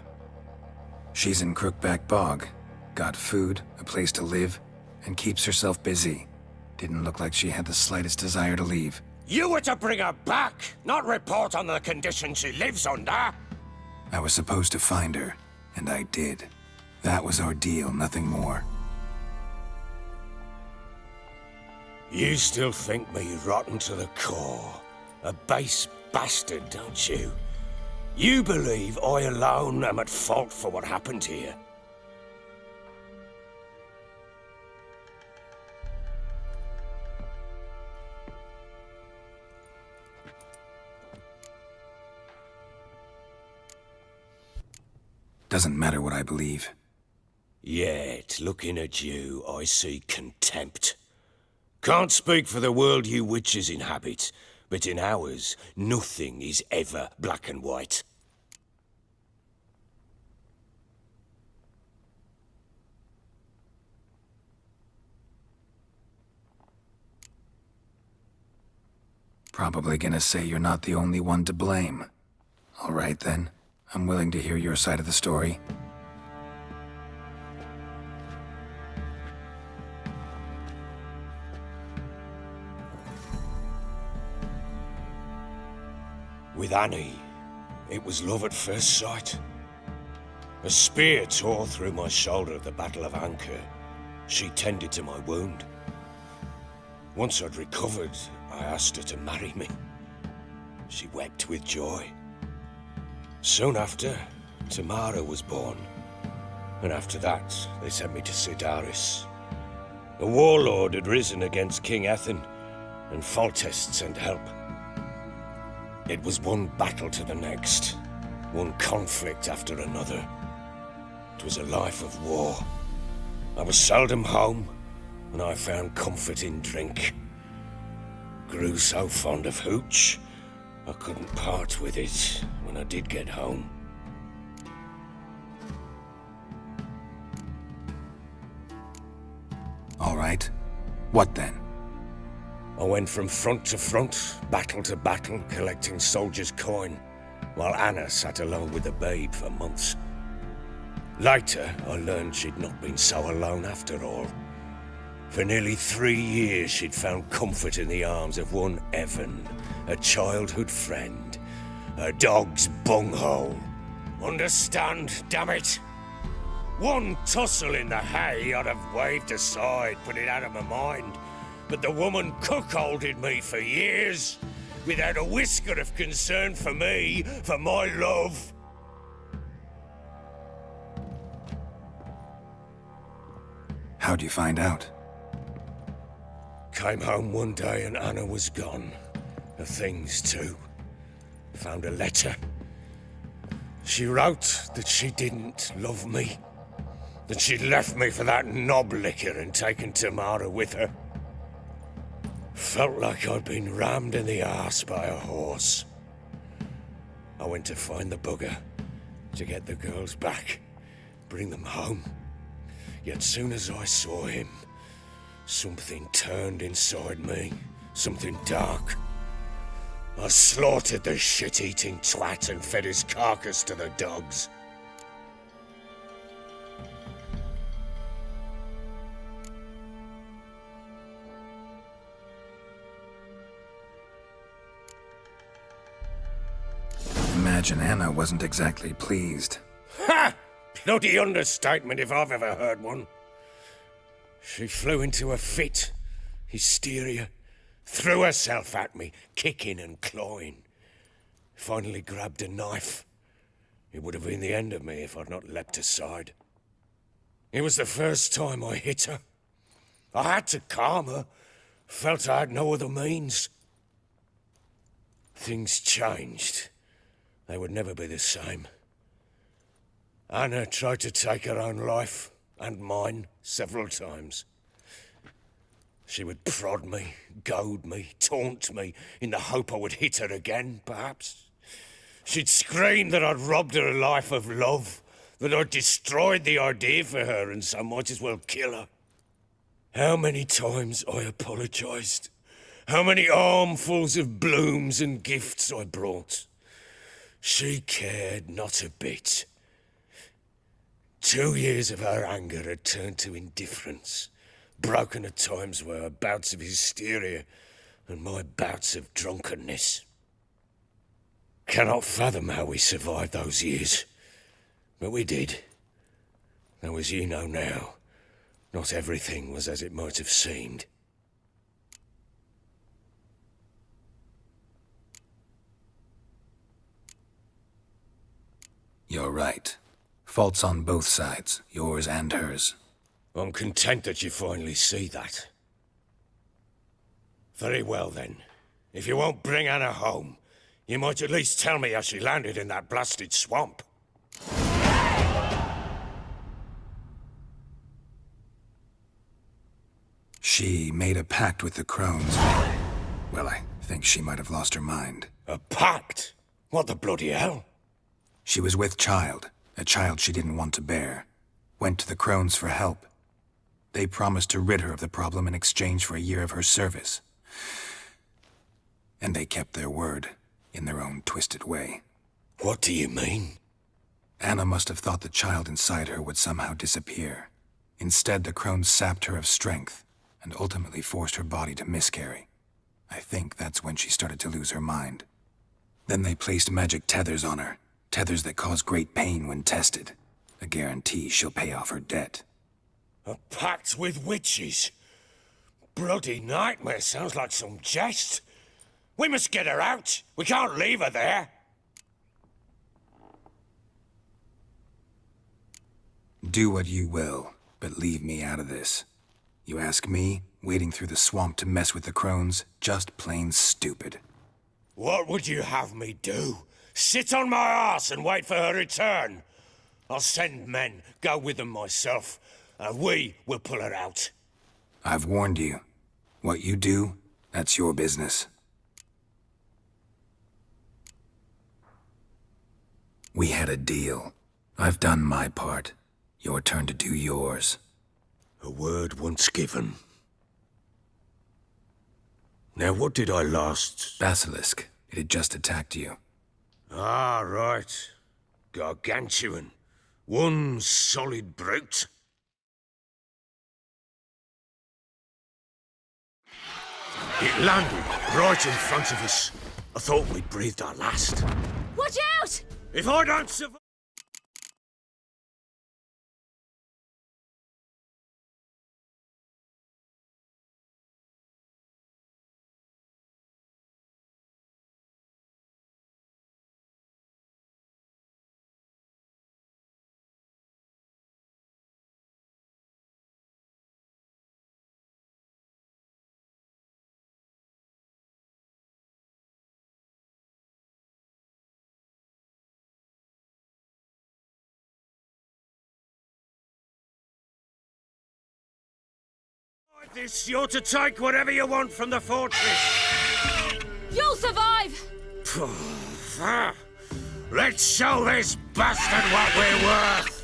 She's in Crookback Bog. Got food, a place to live, and keeps herself busy. Didn't look like she had the slightest desire to leave. You were to bring her back, not report on the conditions she lives under. I was supposed to find her, and I did. That was our deal, nothing more. You still think me rotten to the core. A base bastard, don't you? You believe I alone am at fault for what happened here. Doesn't matter what I believe. Yet, looking at you, I see contempt. Can't speak for the world you witches inhabit, but in ours, nothing is ever black and white. Probably gonna say you're not the only one to blame. All right then, I'm willing to hear your side of the story. With Annie, it was love at first sight. A spear tore through my shoulder at the Battle of Anchor. She tended to my wound. Once I'd recovered, I asked her to marry me. She wept with joy. Soon after, Tamara was born. And after that, they sent me to Sidaris. A warlord had risen against King Ethan, and Foltest sent help. It was one battle to the next, one conflict after another. It was a life of war. I was seldom home, and I found comfort in drink. Grew so fond of hooch, I couldn't part with it when I did get home. All right. What then? I went from front to front, battle to battle, collecting soldiers' coin, while Anna sat alone with the babe for months. Later, I learned she'd not been so alone after all. For nearly 3 years, she'd found comfort in the arms of one Evan, a childhood friend, a dog's bunghole. Understand, damn it? One tussle in the hay I'd have waved aside, put it out of my mind. But the woman cuckolded me for years, without a whisker of concern for me, for my love. How'd you find out? Came home one day and Anna was gone. Her things too. Found a letter. She wrote that she didn't love me. That she'd left me for that knob licker and taken Tamara with her. Felt like I'd been rammed in the arse by a horse. I went to find the bugger, to get the girls back, bring them home. Yet soon as I saw him, something turned inside me, something dark. I slaughtered the shit-eating twat and fed his carcass to the dogs. Imagine Anna wasn't exactly pleased. Ha! Bloody understatement if I've ever heard one. She flew into a fit, hysteria, threw herself at me, kicking and clawing. Finally grabbed a knife. It would have been the end of me if I'd not leapt aside. It was the first time I hit her. I had to calm her. Felt I had no other means. Things changed. They would never be the same. Anna tried to take her own life, and mine, several times. She would prod me, goad me, taunt me, in the hope I would hit her again, perhaps. She'd scream that I'd robbed her life of love, that I'd destroyed the idea for her, and so might as well kill her. How many times I apologized. How many armfuls of blooms and gifts I brought. She cared not a bit. 2 years of her anger had turned to indifference, broken at times by her bouts of hysteria and my bouts of drunkenness. Cannot fathom how we survived those years, but we did. Though, as you know now, not everything was as it might have seemed. You're right. Faults on both sides, yours and hers. I'm content that you finally see that. Very well then. If you won't bring Anna home, you might at least tell me how she landed in that blasted swamp. She made a pact with the crones. Well, I think she might have lost her mind. A pact? What the bloody hell? She was with child, a child she didn't want to bear. Went to the crones for help. They promised to rid her of the problem in exchange for a year of her service. And they kept their word, in their own twisted way. What do you mean? Anna must have thought the child inside her would somehow disappear. Instead, the crones sapped her of strength, and ultimately forced her body to miscarry. I think that's when she started to lose her mind. Then they placed magic tethers on her, tethers that cause great pain when tested. A guarantee she'll pay off her debt. A pact with witches? Bloody nightmare, sounds like some jest. We must get her out. We can't leave her there. Do what you will, but leave me out of this. You ask me, wading through the swamp to mess with the crones, just plain stupid. What would you have me do? Sit on my arse and wait for her return? I'll send men, go with them myself, and we will pull her out. I've warned you. What you do, that's your business. We had a deal. I've done my part. Your turn to do yours. A word once given. Now, what did I last... Basilisk. It had just attacked you. Ah, right. Gargantuan. One solid brute. It landed right in front of us. I thought we'd breathed our last. Watch out! If I don't survive... This, you're to take whatever you want from the fortress. You'll survive! Let's show this bastard what we're worth!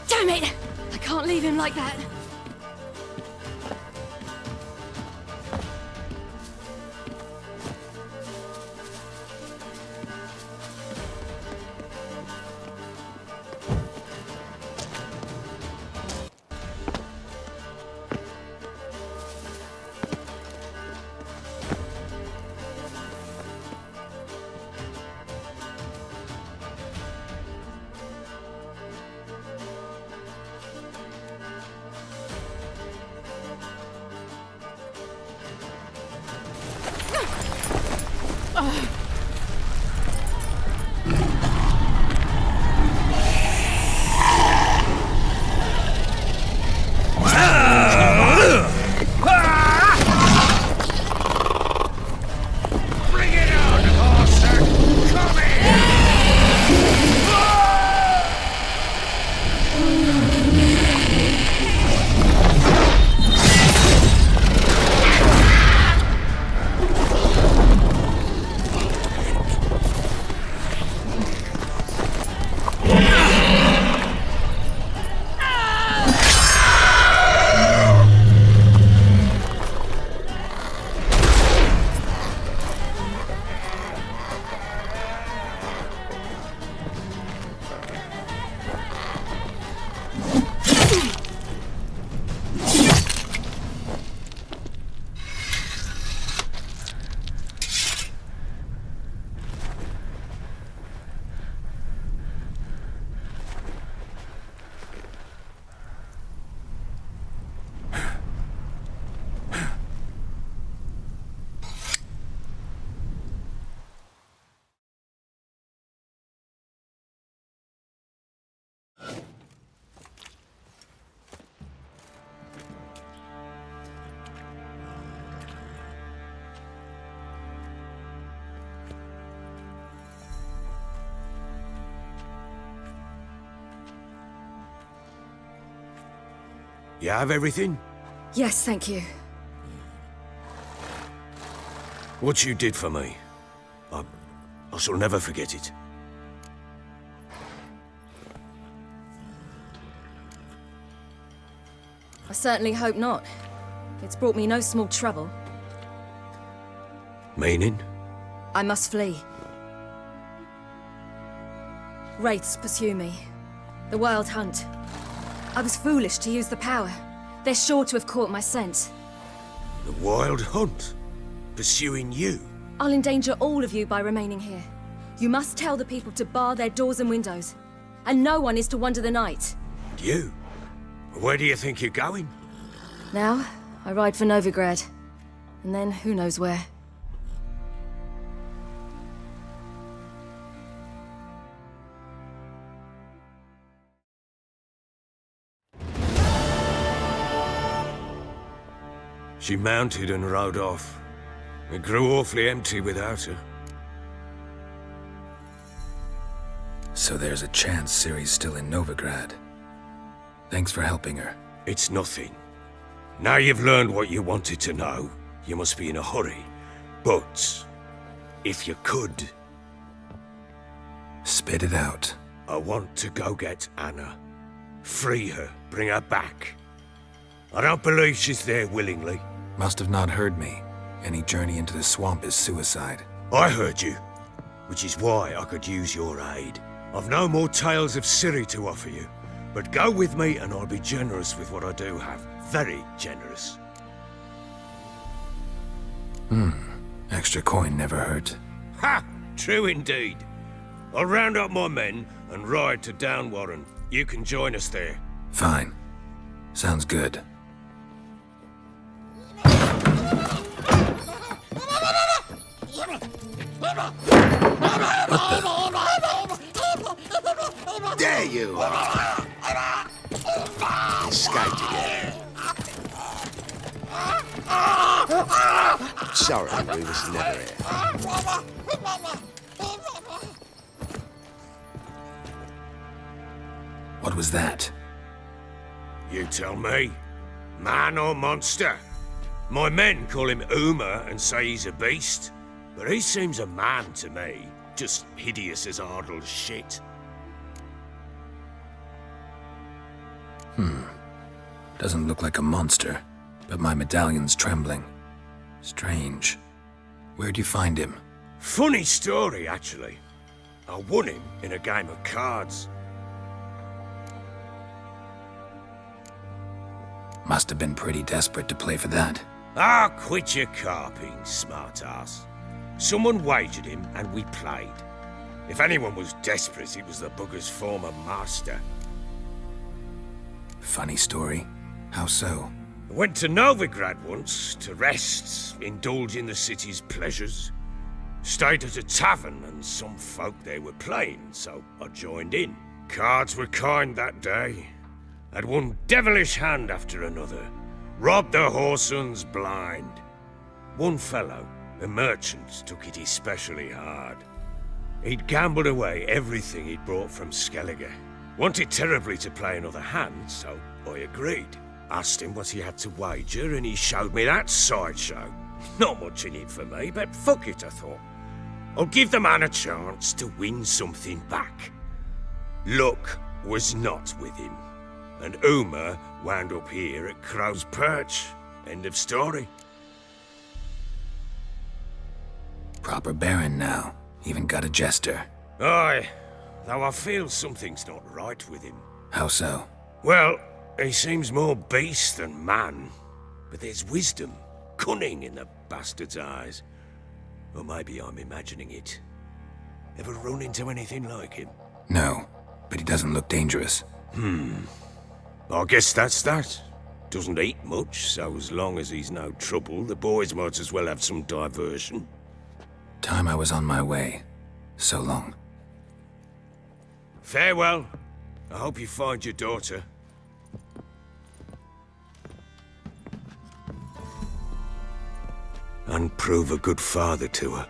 Damn it! I can't leave him like that. You have everything? Yes, thank you. What you did for me, I shall never forget it. I certainly hope not. It's brought me no small trouble. Meaning? I must flee. Wraiths pursue me. The Wild Hunt. I was foolish to use the power. They're sure to have caught my scent. The Wild Hunt? Pursuing you? I'll endanger all of you by remaining here. You must tell the people to bar their doors and windows. And no one is to wander the night. You? Where do you think you're going? Now, I ride for Novigrad. And then, who knows where. She mounted and rode off. It grew awfully empty without her. So there's a chance Ciri's still in Novigrad. Thanks for helping her. It's nothing. Now you've learned what you wanted to know, you must be in a hurry. But, if you could... Spit it out. I want to go get Anna. Free her, bring her back. I don't believe she's there willingly. Must have not heard me. Any journey into the swamp is suicide. I heard you, which is why I could use your aid. I've no more tales of Ciri to offer you, but go with me and I'll be generous with what I do have. Very generous. Extra coin never hurt. Ha! True indeed. I'll round up my men and ride to Downwarren. You can join us there. Fine. Sounds good. There you are. Escaped again. Sorry, we was never here. What was that? You tell me. Man or monster? My men call him Uma and say he's a beast, but he seems a man to me. Just hideous as Ardle's shit. Doesn't look like a monster, but my medallion's trembling. Strange. Where'd you find him? Funny story, actually. I won him in a game of cards. Must have been pretty desperate to play for that. Ah, quit your carping, smartass. Someone wagered him and we played. If anyone was desperate, it was the bugger's former master. Funny story. How so? I went to Novigrad once to rest, indulge in the city's pleasures. Stayed at a tavern and some folk there were playing, so I joined in. Cards were kind that day. Had one devilish hand after another. Robbed the whoresons blind. One fellow, a merchant, took it especially hard. He'd gambled away everything he'd brought from Skellige. Wanted terribly to play another hand, so I agreed. Asked him what he had to wager, and he showed me that sideshow. Not much in it for me, but fuck it, I thought. I'll give the man a chance to win something back. Luck was not with him, and Uma wound up here at Crow's Perch. End of story. Proper baron now. Even got a jester. Aye, though I feel something's not right with him. How so? Well, he seems more beast than man, but there's wisdom, cunning in the bastard's eyes. Or maybe I'm imagining it. Ever run into anything like him? No, but he doesn't look dangerous. I guess that's that. Doesn't eat much, so as long as he's no trouble, the boys might as well have some diversion. Time I was on my way. So long. Farewell. I hope you find your daughter. And prove a good father to her.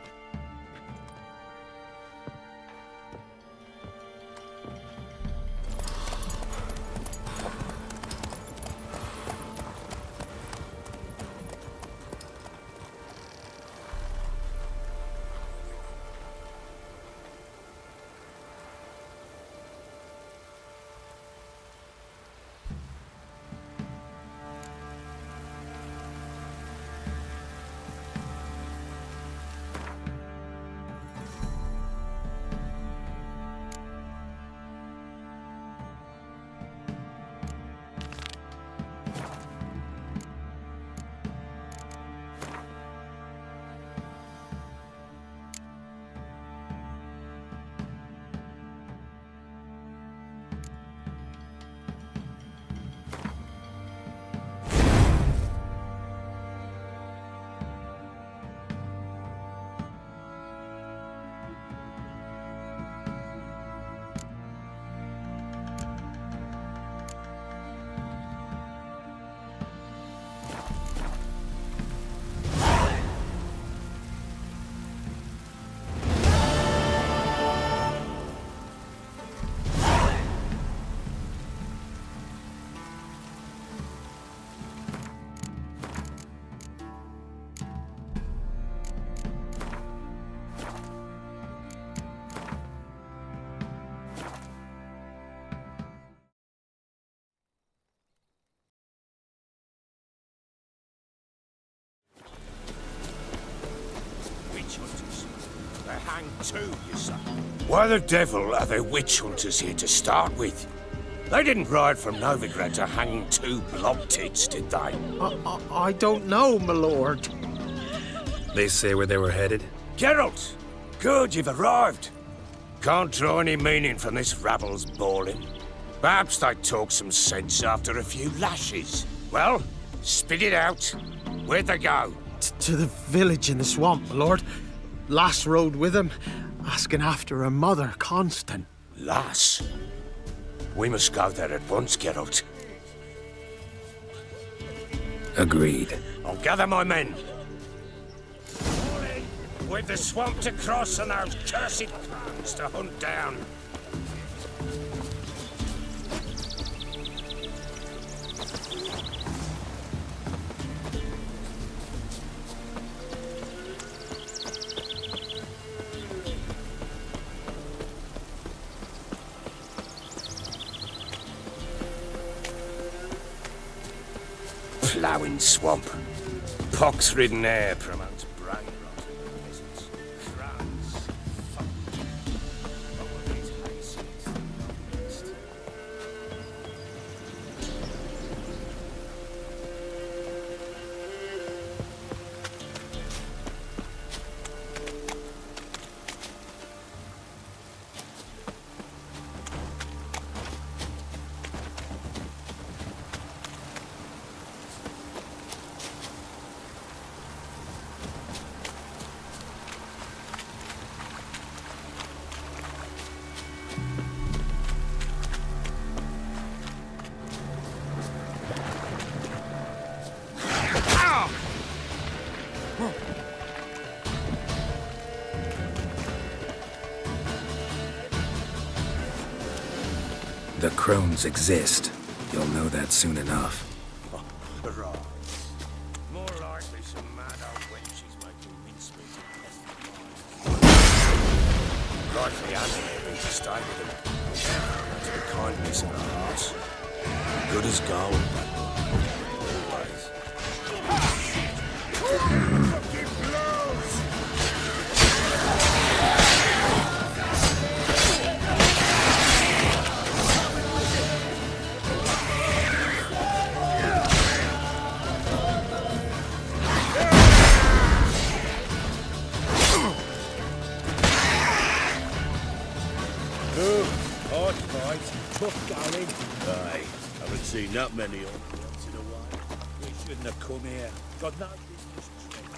hang too, you say? Why the devil are there witch hunters here to start with? They didn't ride from Novigrad to hang two blob tits, did they? I don't know, my lord. They say where they were headed? Geralt! Good, you've arrived. Can't draw any meaning from this rabble's bawling. Perhaps they talk some sense after a few lashes. Well, spit it out. Where'd they go? To the village in the swamp, my lord. Lass rode with him, asking after her mother, Constant. Lass? We must go there at once, Geralt. Agreed. I'll gather my men. With the swamp to cross and those cursed clans to hunt down. Ploughing swamp. Pox-ridden air promotes brain rot in the peasants. Crowds. All these hayseeds are mixed. The crones exist. You'll know that soon enough. Right. More likely some mad old wenches making mincemeat of peasant. Likely Annie been to stay with them. To the kindness of her heart. Good as gold, that one. Always. Fucking blows! Hard fight, tough going. Aye, haven't seen that many of them once in a while. We shouldn't have come here. Got no business trading.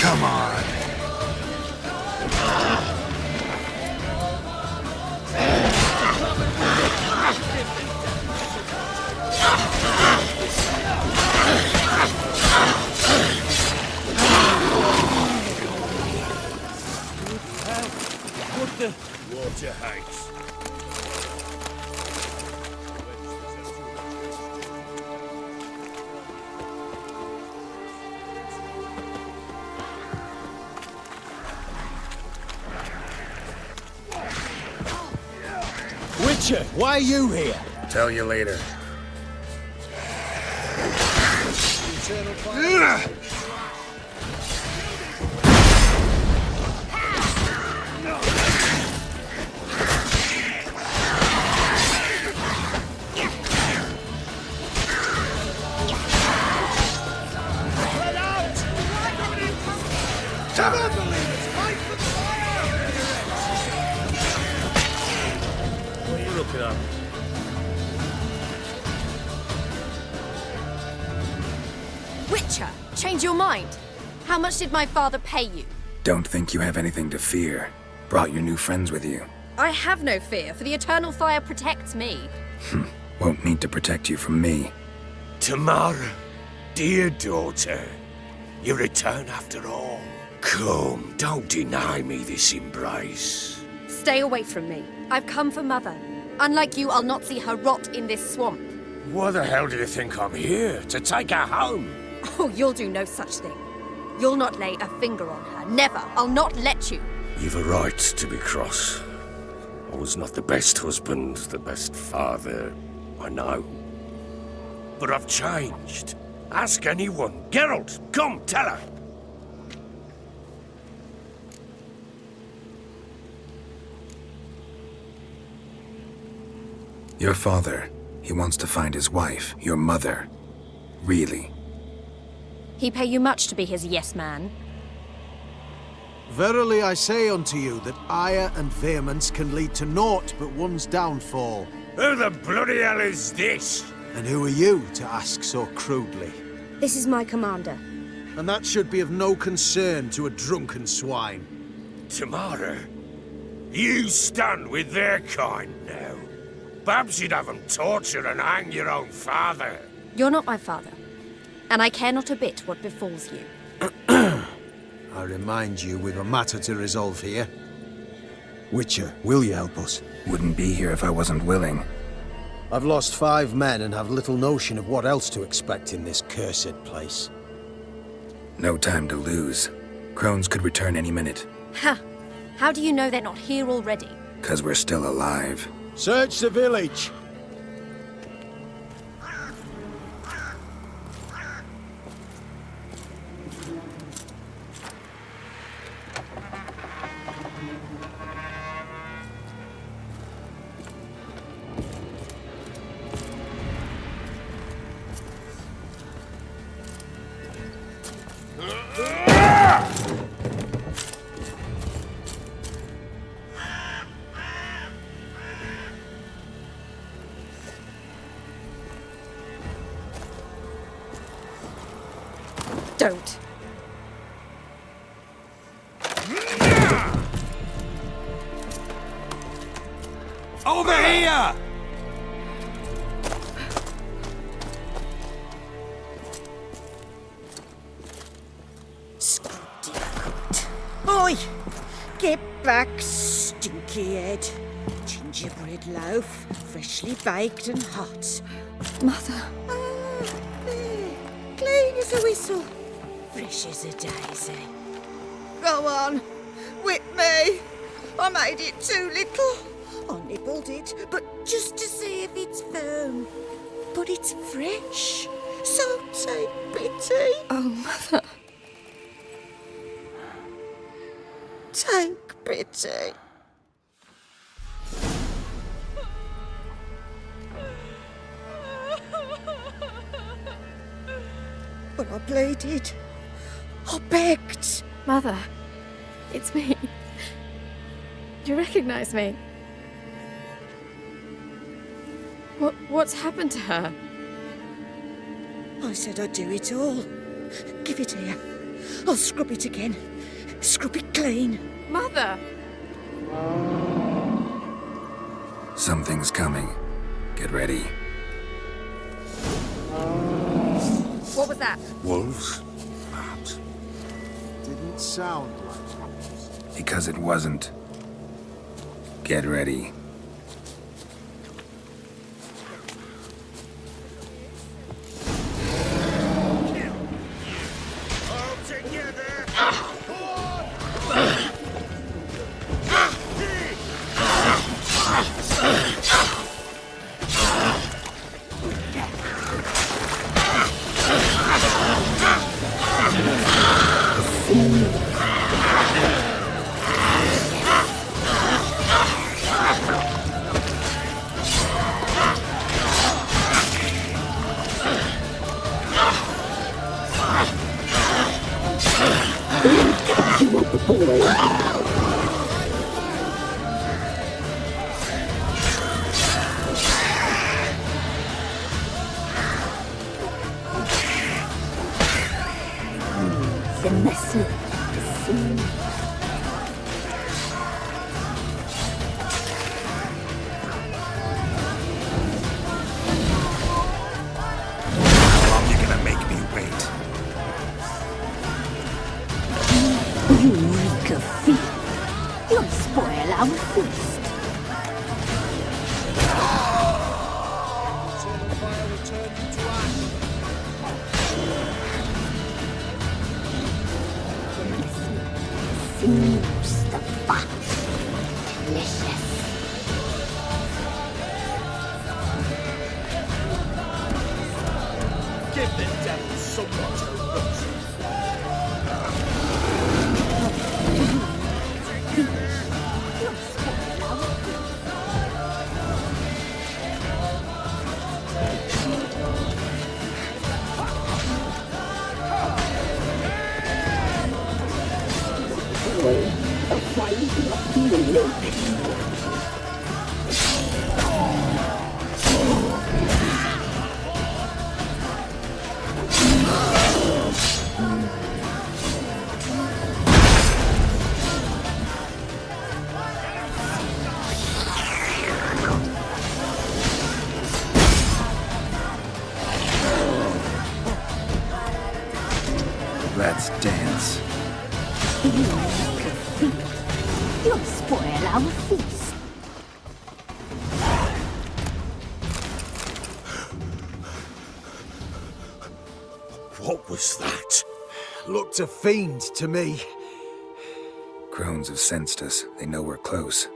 Come on. What the? Water hates. Witcher, why are you here? Tell you later. What are you looking at? Witcher, change your mind. How much did my father pay you? Don't think you have anything to fear. Brought your new friends with you. I have no fear, for the eternal fire protects me. Won't need to protect you from me. Tamara, dear daughter, you return after all. Come, don't deny me this embrace. Stay away from me. I've come for Mother. Unlike you, I'll not see her rot in this swamp. Why the hell do you think I'm here? To take her home? Oh, you'll do no such thing. You'll not lay a finger on her. Never. I'll not let you. You've a right to be cross. I was not the best husband, the best father, I know. But I've changed. Ask anyone. Geralt, come, tell her. Your father, he wants to find his wife, your mother. Really? He pay you much to be his yes man. Verily I say unto you that ire and vehemence can lead to naught but one's downfall. Who the bloody hell is this? And who are you to ask so crudely? This is my commander. And that should be of no concern to a drunken swine. Tamara, you stand with their kind now. Perhaps you'd have them torture and hang your own father. You're not my father, and I care not a bit what befalls you. I remind you we've a matter to resolve here. Witcher, will you help us? Wouldn't be here if I wasn't willing. I've lost 5 men and have little notion of what else to expect in this cursed place. No time to lose. Crones could return any minute. Ha! How do you know they're not here already? 'Cause we're still alive. Search the village! Don't. Over here! Oi! Get back, stinky head. Gingerbread loaf, freshly baked and hot. Mother. There. Clean as a whistle. Fresh as a daisy. Go on. Whip me. I made it too little. I nibbled it, but just to see if it's firm. But it's fresh. So take pity. Oh, Mother. Take pity. But I pleaded. I begged. Mother, it's me. Do you recognize me? What's happened to her? I said I'd do it all. Give it here. I'll scrub it again. Scrub it clean. Mother! Something's coming. Get ready. What was that? Wolves? Perhaps. Didn't sound like wolves. Because it wasn't. Get ready. You reek of fear. You'll spoil our feast. Seems the fat. Delicious. Give the devil somewhat to look. Let's dance. You reek of fear. You'll spoil our feast. What was that? Looked a fiend to me. Crones have sensed us. They know we're close.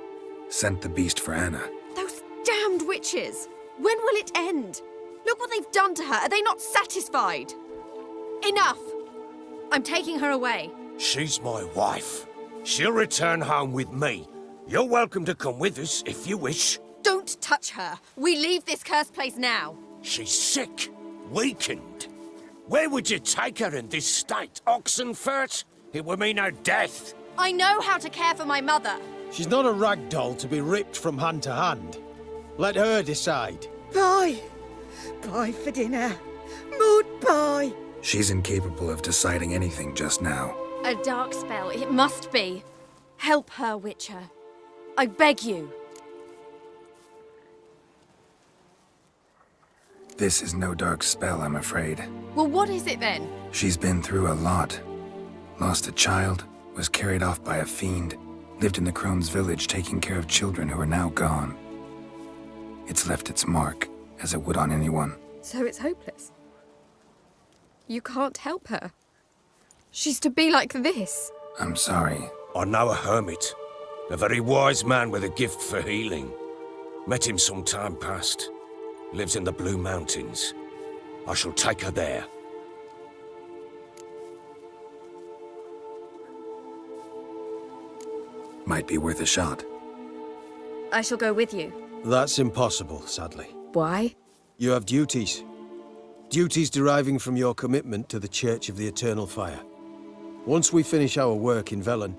Sent the beast for Anna. Those damned witches! When will it end? Look what they've done to her. Are they not satisfied? Enough! I'm taking her away. She's my wife. She'll return home with me. You're welcome to come with us if you wish. Don't touch her. We leave this cursed place now. She's sick, weakened. Where would you take her in this state? Oxenfurt? It would mean her death. I know how to care for my mother. She's not a rag doll to be ripped from hand to hand. Let her decide. Pie. Pie for dinner. Mud pie. She's incapable of deciding anything just now. A dark spell, it must be. Help her, Witcher. I beg you. This is no dark spell, I'm afraid. Well, what is it then? She's been through a lot. Lost a child, was carried off by a fiend, lived in the Crone's village taking care of children who are now gone. It's left its mark, as it would on anyone. So it's hopeless. You can't help her. She's to be like this. I'm sorry. I know a hermit. A very wise man with a gift for healing. Met him some time past. Lives in the Blue Mountains. I shall take her there. Might be worth a shot. I shall go with you. That's impossible, sadly. Why? You have duties. Duties deriving from your commitment to the Church of the Eternal Fire. Once we finish our work in Velen,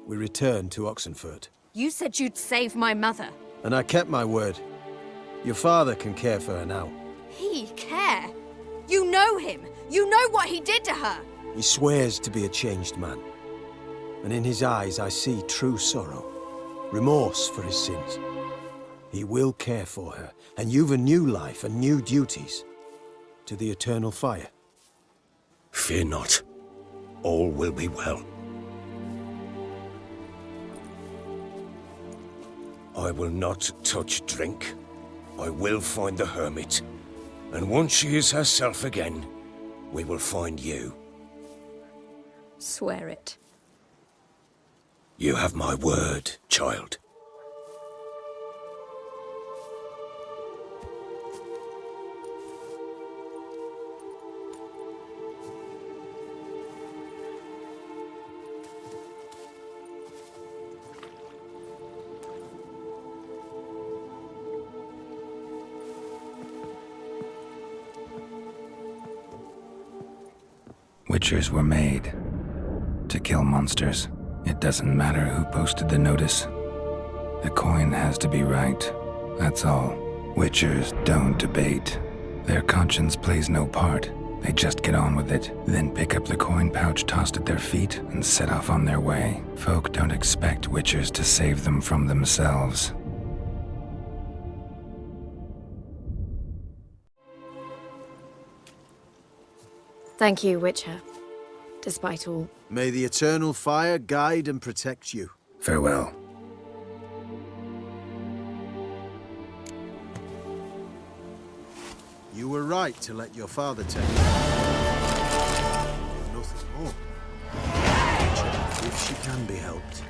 we return to Oxenfurt. You said you'd save my mother. And I kept my word. Your father can care for her now. He care? You know him. You know what he did to her. He swears to be a changed man. And in his eyes I see true sorrow. Remorse for his sins. He will care for her, and you've a new life and new duties. To the Eternal Fire. Fear not. All will be well. I will not touch drink. I will find the hermit. And once she is herself again, we will find you. Swear it. You have my word, child. Witchers were made to kill monsters. It doesn't matter who posted the notice. The coin has to be right. That's all. Witchers don't debate. Their conscience plays no part. They just get on with it, then pick up the coin pouch tossed at their feet and set off on their way. Folk don't expect witchers to save them from themselves. Thank you, Witcher. despite all. May the eternal fire guide and protect you. Farewell. You were right to let your father take you. Nothing more. If she can be helped,